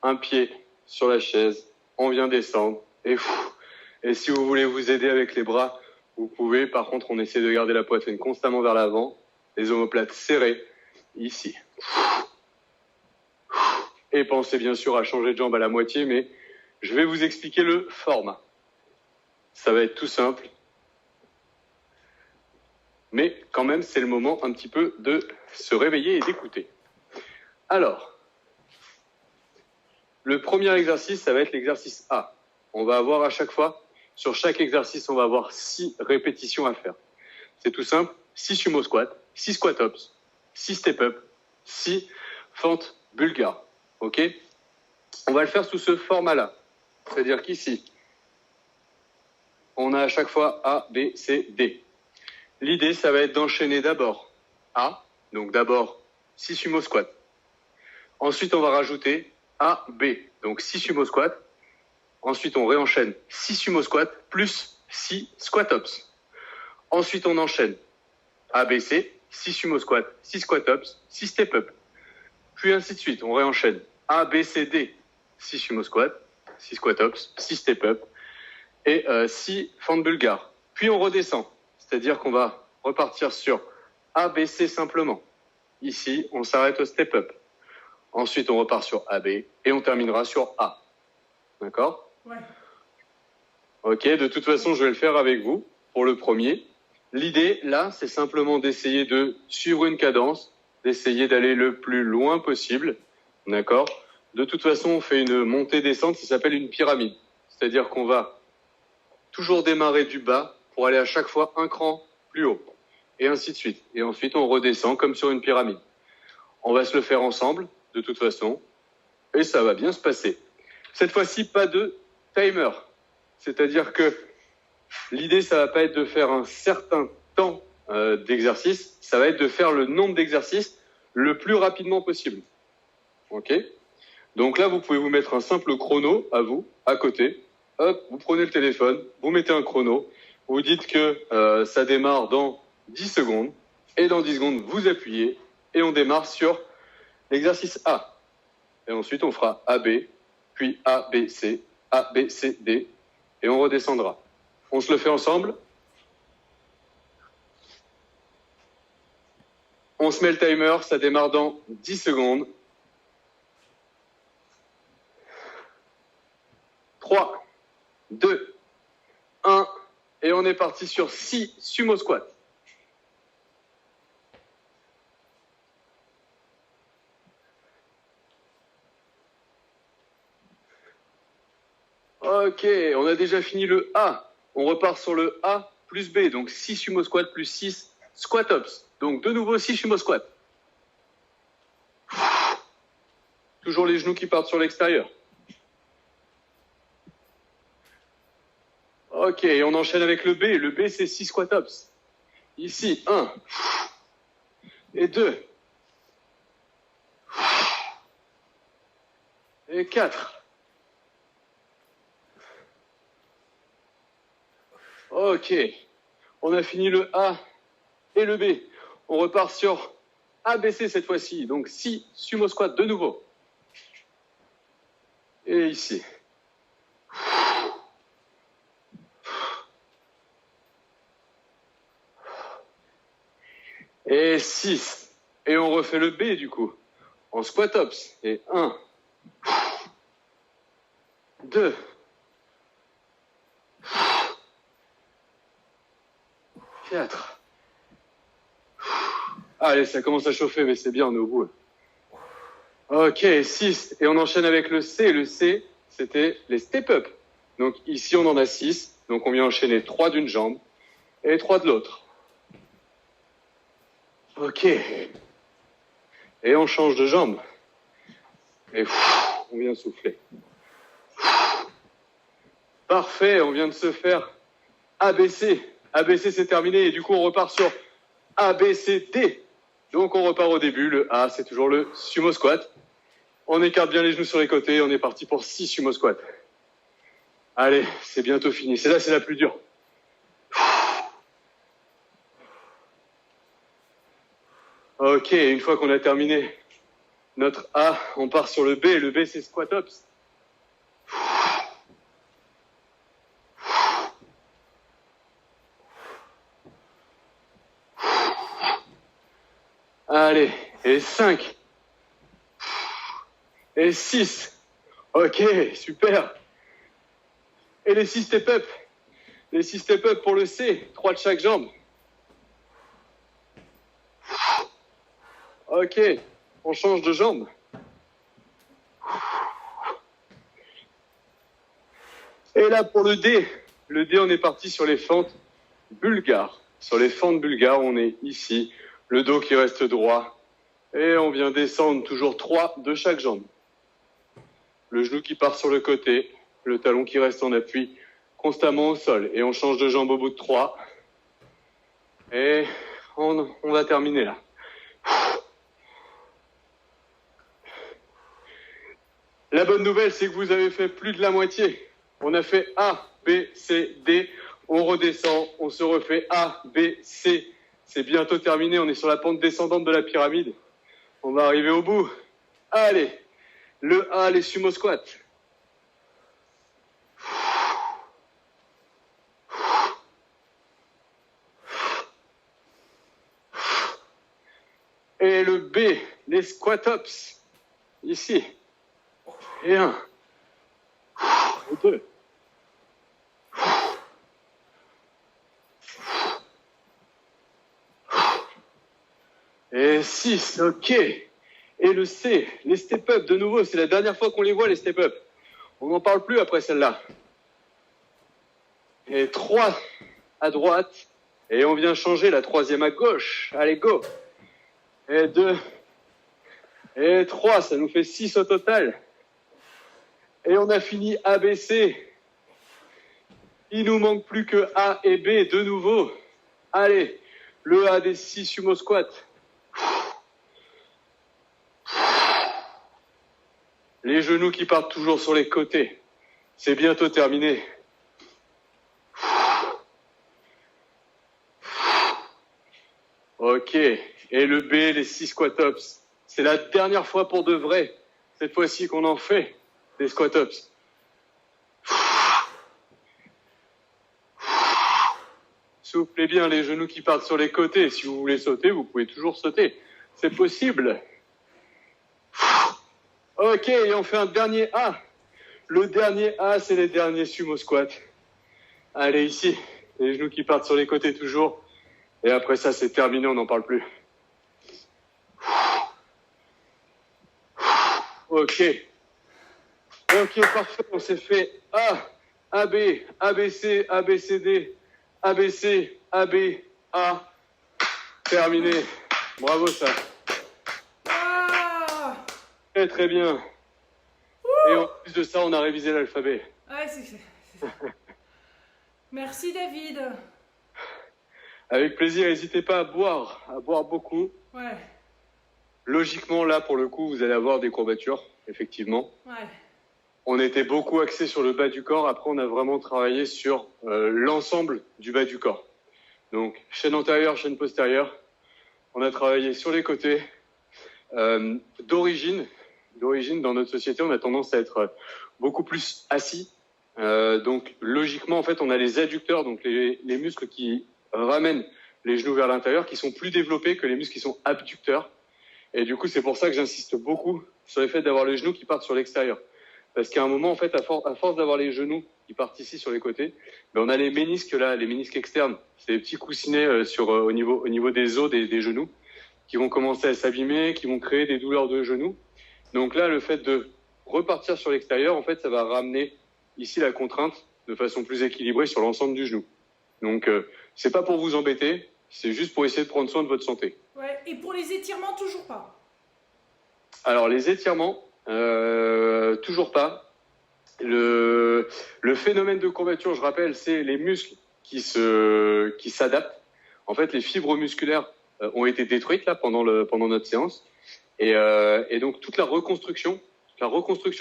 Un pied sur la chaise, on vient descendre et si vous voulez vous aider avec les bras, vous pouvez. Par contre, on essaie de garder la poitrine constamment vers l'avant, les omoplates serrées, ici. Et pensez bien sûr à changer de jambe à la moitié, mais je vais vous expliquer le format. Ça va être tout simple. Mais quand même, c'est le moment un petit peu de se réveiller et d'écouter. Alors, le premier exercice, ça va être l'exercice A. On va avoir à chaque fois, sur chaque exercice, on va avoir 6 répétitions à faire. C'est tout simple, 6 sumo squats, 6 squat ups, 6 step up, 6 fentes bulgares. Ok ? On va le faire sous ce format-là. C'est-à-dire qu'ici, on a à chaque fois A, B, C, D. L'idée, ça va être d'enchaîner d'abord A, donc d'abord 6 sumo squats. Ensuite, on va rajouter A, B, donc 6 sumo squats. Ensuite, on réenchaîne 6 sumo squats plus 6 squat ups. Ensuite, on enchaîne A, B, C, 6 sumo squats, 6 squat ups, 6 step up. Puis ainsi de suite, on réenchaîne A, B, C, D, 6 sumo squats, 6 squat ups, 6 step up et 6 fentes bulgares. Puis on redescend, c'est-à-dire qu'on va repartir sur A, B, C simplement. Ici, on s'arrête au step up. Ensuite, on repart sur AB et on terminera sur A. D'accord ? Ouais. Ok, de toute façon, je vais le faire avec vous pour le premier. L'idée, là, c'est simplement d'essayer de suivre une cadence, d'essayer d'aller le plus loin possible, d'accord ? de toute façon, on fait une montée-descente, ça s'appelle une pyramide. C'est-à-dire qu'on va toujours démarrer du bas pour aller à chaque fois un cran plus haut. Et ainsi de suite. Et ensuite, on redescend comme sur une pyramide. On va se le faire ensemble, de toute façon, et ça va bien se passer. Cette fois-ci, pas de timer. C'est-à-dire que l'idée, ça va pas être de faire un certain temps d'exercice, ça va être de faire le nombre d'exercices le plus rapidement possible. Ok ? Donc là, vous pouvez vous mettre un simple chrono à vous, à côté. Hop, vous prenez le téléphone, vous mettez un chrono, vous dites que ça démarre dans 10 secondes, et dans 10 secondes, vous appuyez, et on démarre sur l'exercice A. Et ensuite, on fera AB, puis A, B, C, D, et on redescendra. On se le fait ensemble. On se met le timer, ça démarre dans 10 secondes. 3, 2, 1, et on est parti sur 6 sumo squats. Ok, on a déjà fini le A. On repart sur le A plus B, donc 6 sumo squats plus 6 squat ups. Donc de nouveau 6 sumo squats. Toujours les genoux qui partent sur l'extérieur. Ok, et on enchaîne avec le B. Le B, c'est 6 squat ups. Ici, 1 et 2 et 4. Ok, on a fini le A et le B. On repart sur ABC cette fois-ci. Donc 6 sumo squats de nouveau. Et ici. Et 6. Et on refait le B du coup. En squat ups. Et 1, 2, 4. Allez, ça commence à chauffer, mais c'est bien, on est au bout. Ok, 6. Et on enchaîne avec le C. Le C, c'était les step-up. Donc ici, on en a 6. Donc on vient enchaîner 3 d'une jambe et 3 de l'autre. Ok. Et on change de jambe. Et on vient souffler. Parfait, on vient de se faire ABC. ABC, c'est terminé. Et du coup, on repart sur ABCD. Donc, on repart au début. Le A, c'est toujours le sumo squat. On écarte bien les genoux sur les côtés. On est parti pour 6 sumo squats. Allez, c'est bientôt fini. C'est la plus dure. Ok, une fois qu'on a terminé notre A, on part sur le B. Le B, c'est squat ups. Allez, et 5. Et 6. Ok, super. Et les 6 step-up. Les 6 step-up pour le C. 3 de chaque jambe. Ok, on change de jambe. Et là, pour le D, on est parti sur les fentes bulgares. Sur les fentes bulgares, on est ici, le dos qui reste droit. Et on vient descendre toujours 3 de chaque jambe. Le genou qui part sur le côté, le talon qui reste en appui constamment au sol. Et on change de jambe au bout de 3. Et on va terminer là. La bonne nouvelle, c'est que vous avez fait plus de la moitié. On a fait A, B, C, D. On redescend, on se refait A, B, C. C'est bientôt terminé, on est sur la pente descendante de la pyramide. On va arriver au bout. Allez, le A, les sumo squats. Et le B, les squat ups. Ici. Et 1. Et 2. Et 6, ok. Et le C, les step-up, de nouveau, c'est la dernière fois qu'on les voit, les step-up. On n'en parle plus après celle-là. Et 3 à droite. Et on vient changer la 3e à gauche. Allez, go. Et 2. Et 3, ça nous fait 6 au total. Et on a fini ABC. Il nous manque plus que A et B de nouveau. Allez, le A des 6 sumo squats. Les genoux qui partent toujours sur les côtés. C'est bientôt terminé. Ok. Et le B, les 6 squat-ups. C'est la dernière fois pour de vrai. Cette fois-ci qu'on en fait des squat-ups. Soufflez bien les genoux qui partent sur les côtés. Si vous voulez sauter, vous pouvez toujours sauter. C'est possible. Ok, et on fait un dernier A. Le dernier A, c'est les derniers sumo squats. Allez, ici. Les genoux qui partent sur les côtés toujours. Et après ça, c'est terminé, on n'en parle plus. Ok. Ok, parfait. On s'est fait A, AB, ABC, ABCD, ABC, AB, A. Terminé. Bravo, ça. Ah Très, très bien. Et en plus de ça, on a révisé l'alphabet. ouais, Merci David. Avec plaisir, n'hésitez pas à boire beaucoup. Ouais, Logiquement, là, pour le coup, vous allez avoir des courbatures, effectivement. ouais. On était beaucoup axé sur le bas du corps. Après, on a vraiment travaillé sur l'ensemble du bas du corps. Donc, chaîne antérieure, chaîne postérieure. On a travaillé sur les côtés. D'origine, dans notre société, on a tendance à être beaucoup plus assis. Donc, logiquement, en fait, on a les adducteurs, donc les muscles qui ramènent les genoux vers l'intérieur, qui sont plus développés que les muscles qui sont abducteurs. Et du coup, c'est pour ça que j'insiste beaucoup sur le fait d'avoir les genoux qui partent sur l'extérieur. Parce qu'à un moment, en fait, à force d'avoir les genoux qui partent ici sur les côtés, ben on a les ménisques là, les ménisques externes. C'est des petits coussinets au niveau des os des genoux qui vont commencer à s'abîmer, qui vont créer des douleurs de genoux. Donc là, le fait de repartir sur l'extérieur, en fait, ça va ramener ici la contrainte de façon plus équilibrée sur l'ensemble du genou. Donc, c'est pas pour vous embêter, c'est juste pour essayer de prendre soin de votre santé. Ouais, et pour les étirements, toujours pas. Alors, les étirements, toujours pas. Le phénomène de courbature, je rappelle, c'est les muscles qui s'adaptent. En fait, les fibres musculaires ont été détruites là pendant notre séance, et donc toute la reconstruction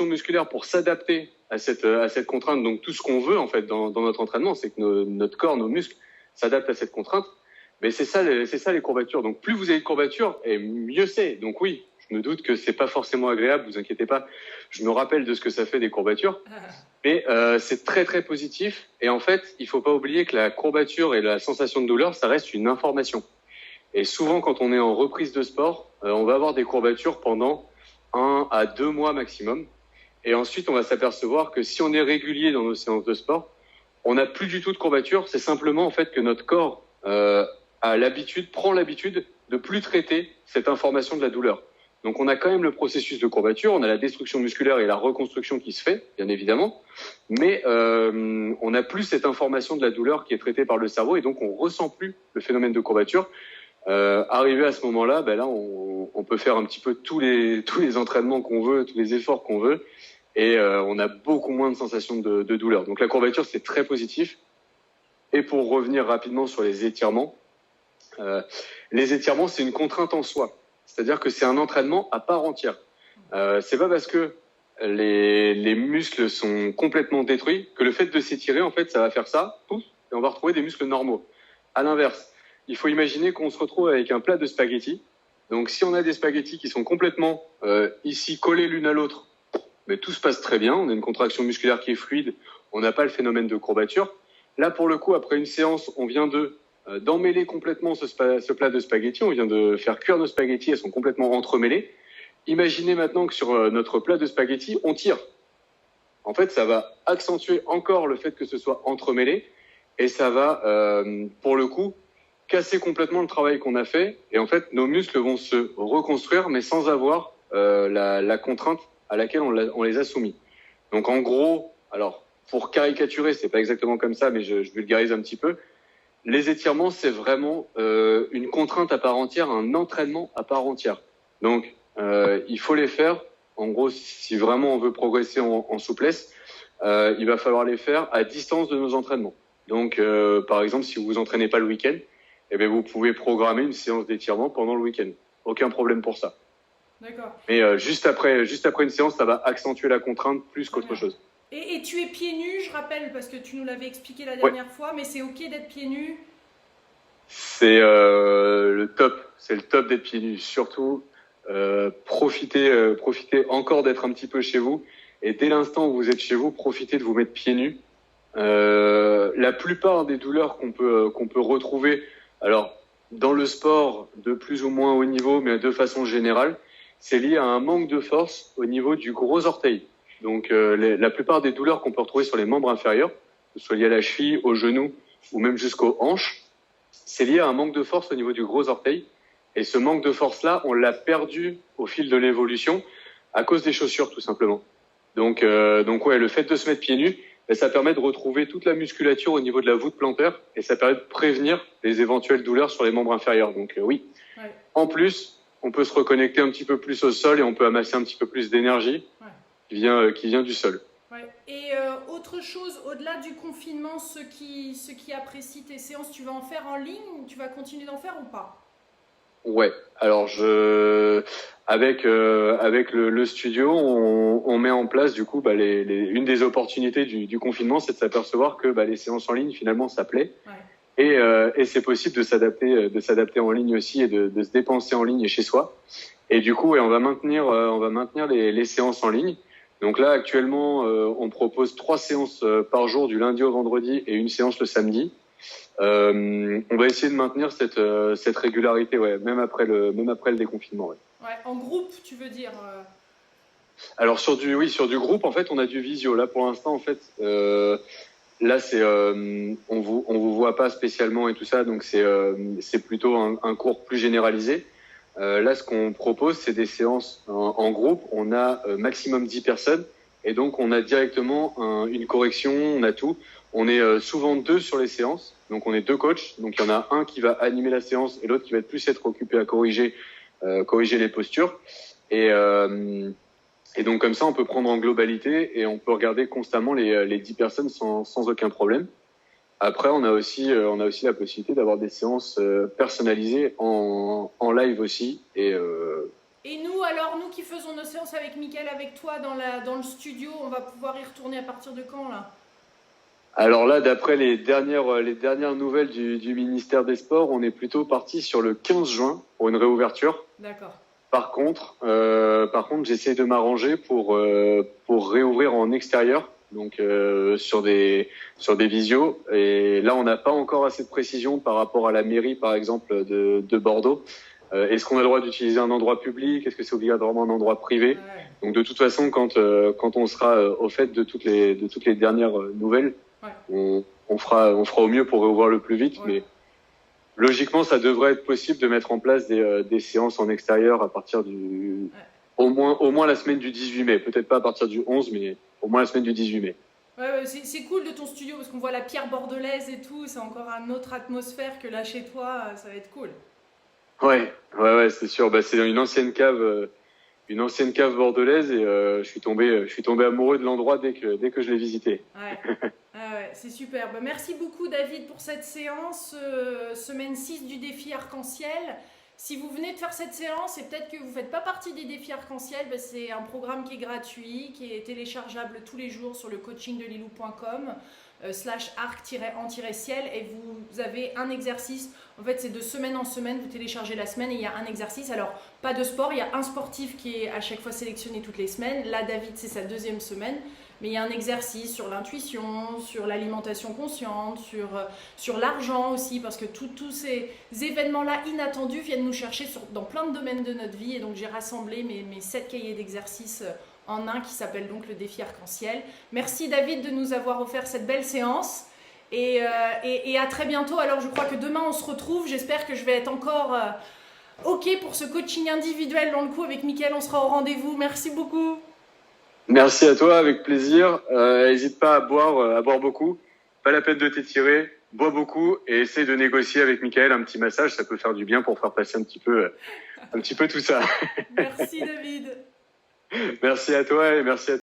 musculaire pour s'adapter à cette contrainte. Donc tout ce qu'on veut en fait dans notre entraînement, c'est que notre corps, nos muscles s'adaptent à cette contrainte. Mais c'est ça les courbatures. Donc plus vous avez de courbatures, et mieux c'est. Donc oui, je me doute que c'est pas forcément agréable, vous inquiétez pas. Je me rappelle de ce que ça fait des courbatures. Mais c'est très très positif. Et en fait, il faut pas oublier que la courbature et la sensation de douleur, ça reste une information. Et souvent, quand on est en reprise de sport, on va avoir des courbatures pendant 1 à 2 mois maximum. Et ensuite, on va s'apercevoir que si on est régulier dans nos séances de sport, on n'a plus du tout de courbatures. C'est simplement en fait que notre corps prend l'habitude de plus traiter cette information de la douleur. Donc on a quand même le processus de courbature, on a la destruction musculaire et la reconstruction qui se fait, bien évidemment, mais on n'a plus cette information de la douleur qui est traitée par le cerveau et donc on ressent plus le phénomène de courbature. Arrivé à ce moment-là, ben là on peut faire un petit peu tous les entraînements qu'on veut, tous les efforts qu'on veut, et on a beaucoup moins de sensations de douleur. Donc la courbature c'est très positif. Et pour revenir rapidement sur les étirements c'est une contrainte en soi. C'est-à-dire que c'est un entraînement à part entière. C'est pas parce que les muscles sont complètement détruits que le fait de s'étirer, en fait, ça va faire ça, pouf, et on va retrouver des muscles normaux. À l'inverse, il faut imaginer qu'on se retrouve avec un plat de spaghettis. Donc, si on a des spaghettis qui sont complètement ici collés l'une à l'autre, mais tout se passe très bien. On a une contraction musculaire qui est fluide. On n'a pas le phénomène de courbature. Là, pour le coup, après une séance, on vient d'emmêler complètement ce plat de spaghettis. On vient de faire cuire nos spaghettis, elles sont complètement entremêlées. Imaginez maintenant que sur notre plat de spaghettis, on tire. En fait, ça va accentuer encore le fait que ce soit entremêlé et ça va, pour le coup, casser complètement le travail qu'on a fait. Et en fait, nos muscles vont se reconstruire, mais sans avoir la contrainte à laquelle on les a soumis. Donc en gros, alors pour caricaturer, c'est pas exactement comme ça, mais je vulgarise un petit peu. Les étirements, c'est vraiment une contrainte à part entière, un entraînement à part entière. Donc il faut les faire. En gros, si vraiment on veut progresser en souplesse, il va falloir les faire à distance de nos entraînements. Donc, par exemple, si vous vous entraînez pas le week-end, eh bien, vous pouvez programmer une séance d'étirement pendant le week-end. Aucun problème pour ça. D'accord. Mais juste après une séance, ça va accentuer la contrainte plus qu'autre chose. Et tu es pieds nus, je rappelle, parce que tu nous l'avais expliqué la dernière fois, mais c'est ok d'être pieds nus? C'est le top. C'est le top d'être pieds nus. Surtout, profitez encore d'être un petit peu chez vous. Et dès l'instant où vous êtes chez vous, profitez de vous mettre pieds nus. La plupart des douleurs qu'on peut retrouver, alors dans le sport de plus ou moins haut niveau, mais de façon générale, c'est lié à un manque de force au niveau du gros orteil. Donc la plupart des douleurs qu'on peut retrouver sur les membres inférieurs, que ce soit lié à la cheville, au genou ou même jusqu'aux hanches, c'est lié à un manque de force au niveau du gros orteil. Et ce manque de force-là, on l'a perdu au fil de l'évolution à cause des chaussures, tout simplement. Donc ouais, le fait de se mettre pieds nus, ça permet de retrouver toute la musculature au niveau de la voûte plantaire et ça permet de prévenir les éventuelles douleurs sur les membres inférieurs. Donc oui. Ouais. En plus, on peut se reconnecter un petit peu plus au sol et on peut amasser un petit peu plus d'énergie qui vient du sol. Ouais. Et autre chose, au-delà du confinement, ceux qui apprécient tes séances, tu vas en faire en ligne ou tu vas continuer d'en faire ou pas? Ouais, alors avec le studio, on met en place du coup une des opportunités du confinement, c'est de s'apercevoir que les séances en ligne finalement ça plaît. Ouais. Et c'est possible de s'adapter en ligne aussi et de se dépenser en ligne et chez soi. Et du coup, ouais, on va maintenir les séances en ligne. Donc là actuellement, on propose 3 séances par jour du lundi au vendredi et une séance le samedi. On va essayer de maintenir cette régularité, ouais, même après le déconfinement. Ouais. Ouais, en groupe, tu veux dire Alors sur du groupe, en fait, on a du visio. Là, pour l'instant, en fait, là, c'est on vous voit pas spécialement et tout ça, donc c'est plutôt un cours plus généralisé. Là, ce qu'on propose, c'est des séances en groupe. On a maximum 10 personnes et donc on a directement une correction, on a tout. On est souvent 2 sur les séances, donc on est 2 coachs. Donc il y en a un qui va animer la séance et l'autre qui va être plus être occupé à corriger les postures. Et donc comme ça, on peut prendre en globalité et on peut regarder constamment les 10 personnes sans aucun problème. Après, on a aussi la possibilité d'avoir des séances personnalisées en live aussi. Et nous, alors, nous qui faisons nos séances avec Mickaël, avec toi dans le studio, on va pouvoir y retourner à partir de quand là? Alors là, d'après les dernières nouvelles du ministère des Sports, on est plutôt parti sur le 15 juin pour une réouverture. D'accord. Par contre, j'essaie de m'arranger pour réouvrir en extérieur, donc sur des visios. Et là, on n'a pas encore assez de précision par rapport à la mairie, par exemple, de Bordeaux. Est-ce qu'on a le droit d'utiliser un endroit public? Est-ce que c'est obligatoirement un endroit privé? Ouais. Donc de toute façon, quand on sera au fait de toutes les dernières nouvelles, ouais, on fera au mieux pour réouvrir le plus vite. Ouais. Mais logiquement, ça devrait être possible de mettre en place des séances en extérieur à partir du au moins la semaine du 18 mai. Peut-être pas à partir du 11, mais au moins la semaine du 18 mai. Ouais, c'est cool de ton studio parce qu'on voit la pierre bordelaise et tout. C'est encore une autre atmosphère que là chez toi. Ça va être cool. Ouais, c'est sûr. C'est une ancienne cave bordelaise et je suis tombé amoureux de l'endroit dès que je l'ai visité. Ouais. Ouais, c'est super. Merci beaucoup David pour cette séance, semaine 6 du défi arc-en-ciel. Si vous venez de faire cette séance et peut-être que vous ne faites pas partie des défis arc-en-ciel, c'est un programme qui est gratuit, qui est téléchargeable tous les jours sur le coachingdelilou.com /arc-en-ciel et vous avez un exercice. En fait, c'est de semaine en semaine, vous téléchargez la semaine et il y a un exercice. Alors, pas de sport, il y a un sportif qui est à chaque fois sélectionné toutes les semaines. Là, David, c'est sa 2e semaine. Mais il y a un exercice sur l'intuition, sur l'alimentation consciente, sur l'argent aussi, parce que tous ces événements-là inattendus viennent nous chercher dans plein de domaines de notre vie. Et donc j'ai rassemblé mes 7 cahiers d'exercices en un qui s'appelle donc le défi arc-en-ciel. Merci David de nous avoir offert cette belle séance. Et à très bientôt. Alors je crois que demain on se retrouve. J'espère que je vais être encore OK pour ce coaching individuel dans le coup avec Mickaël. On sera au rendez-vous. Merci beaucoup. Merci à toi, avec plaisir. N'hésite pas à boire beaucoup. Pas la peine de t'étirer. Bois beaucoup et essaie de négocier avec Mickaël un petit massage. Ça peut faire du bien pour faire passer un petit peu tout ça. Merci David. Merci à toi et merci à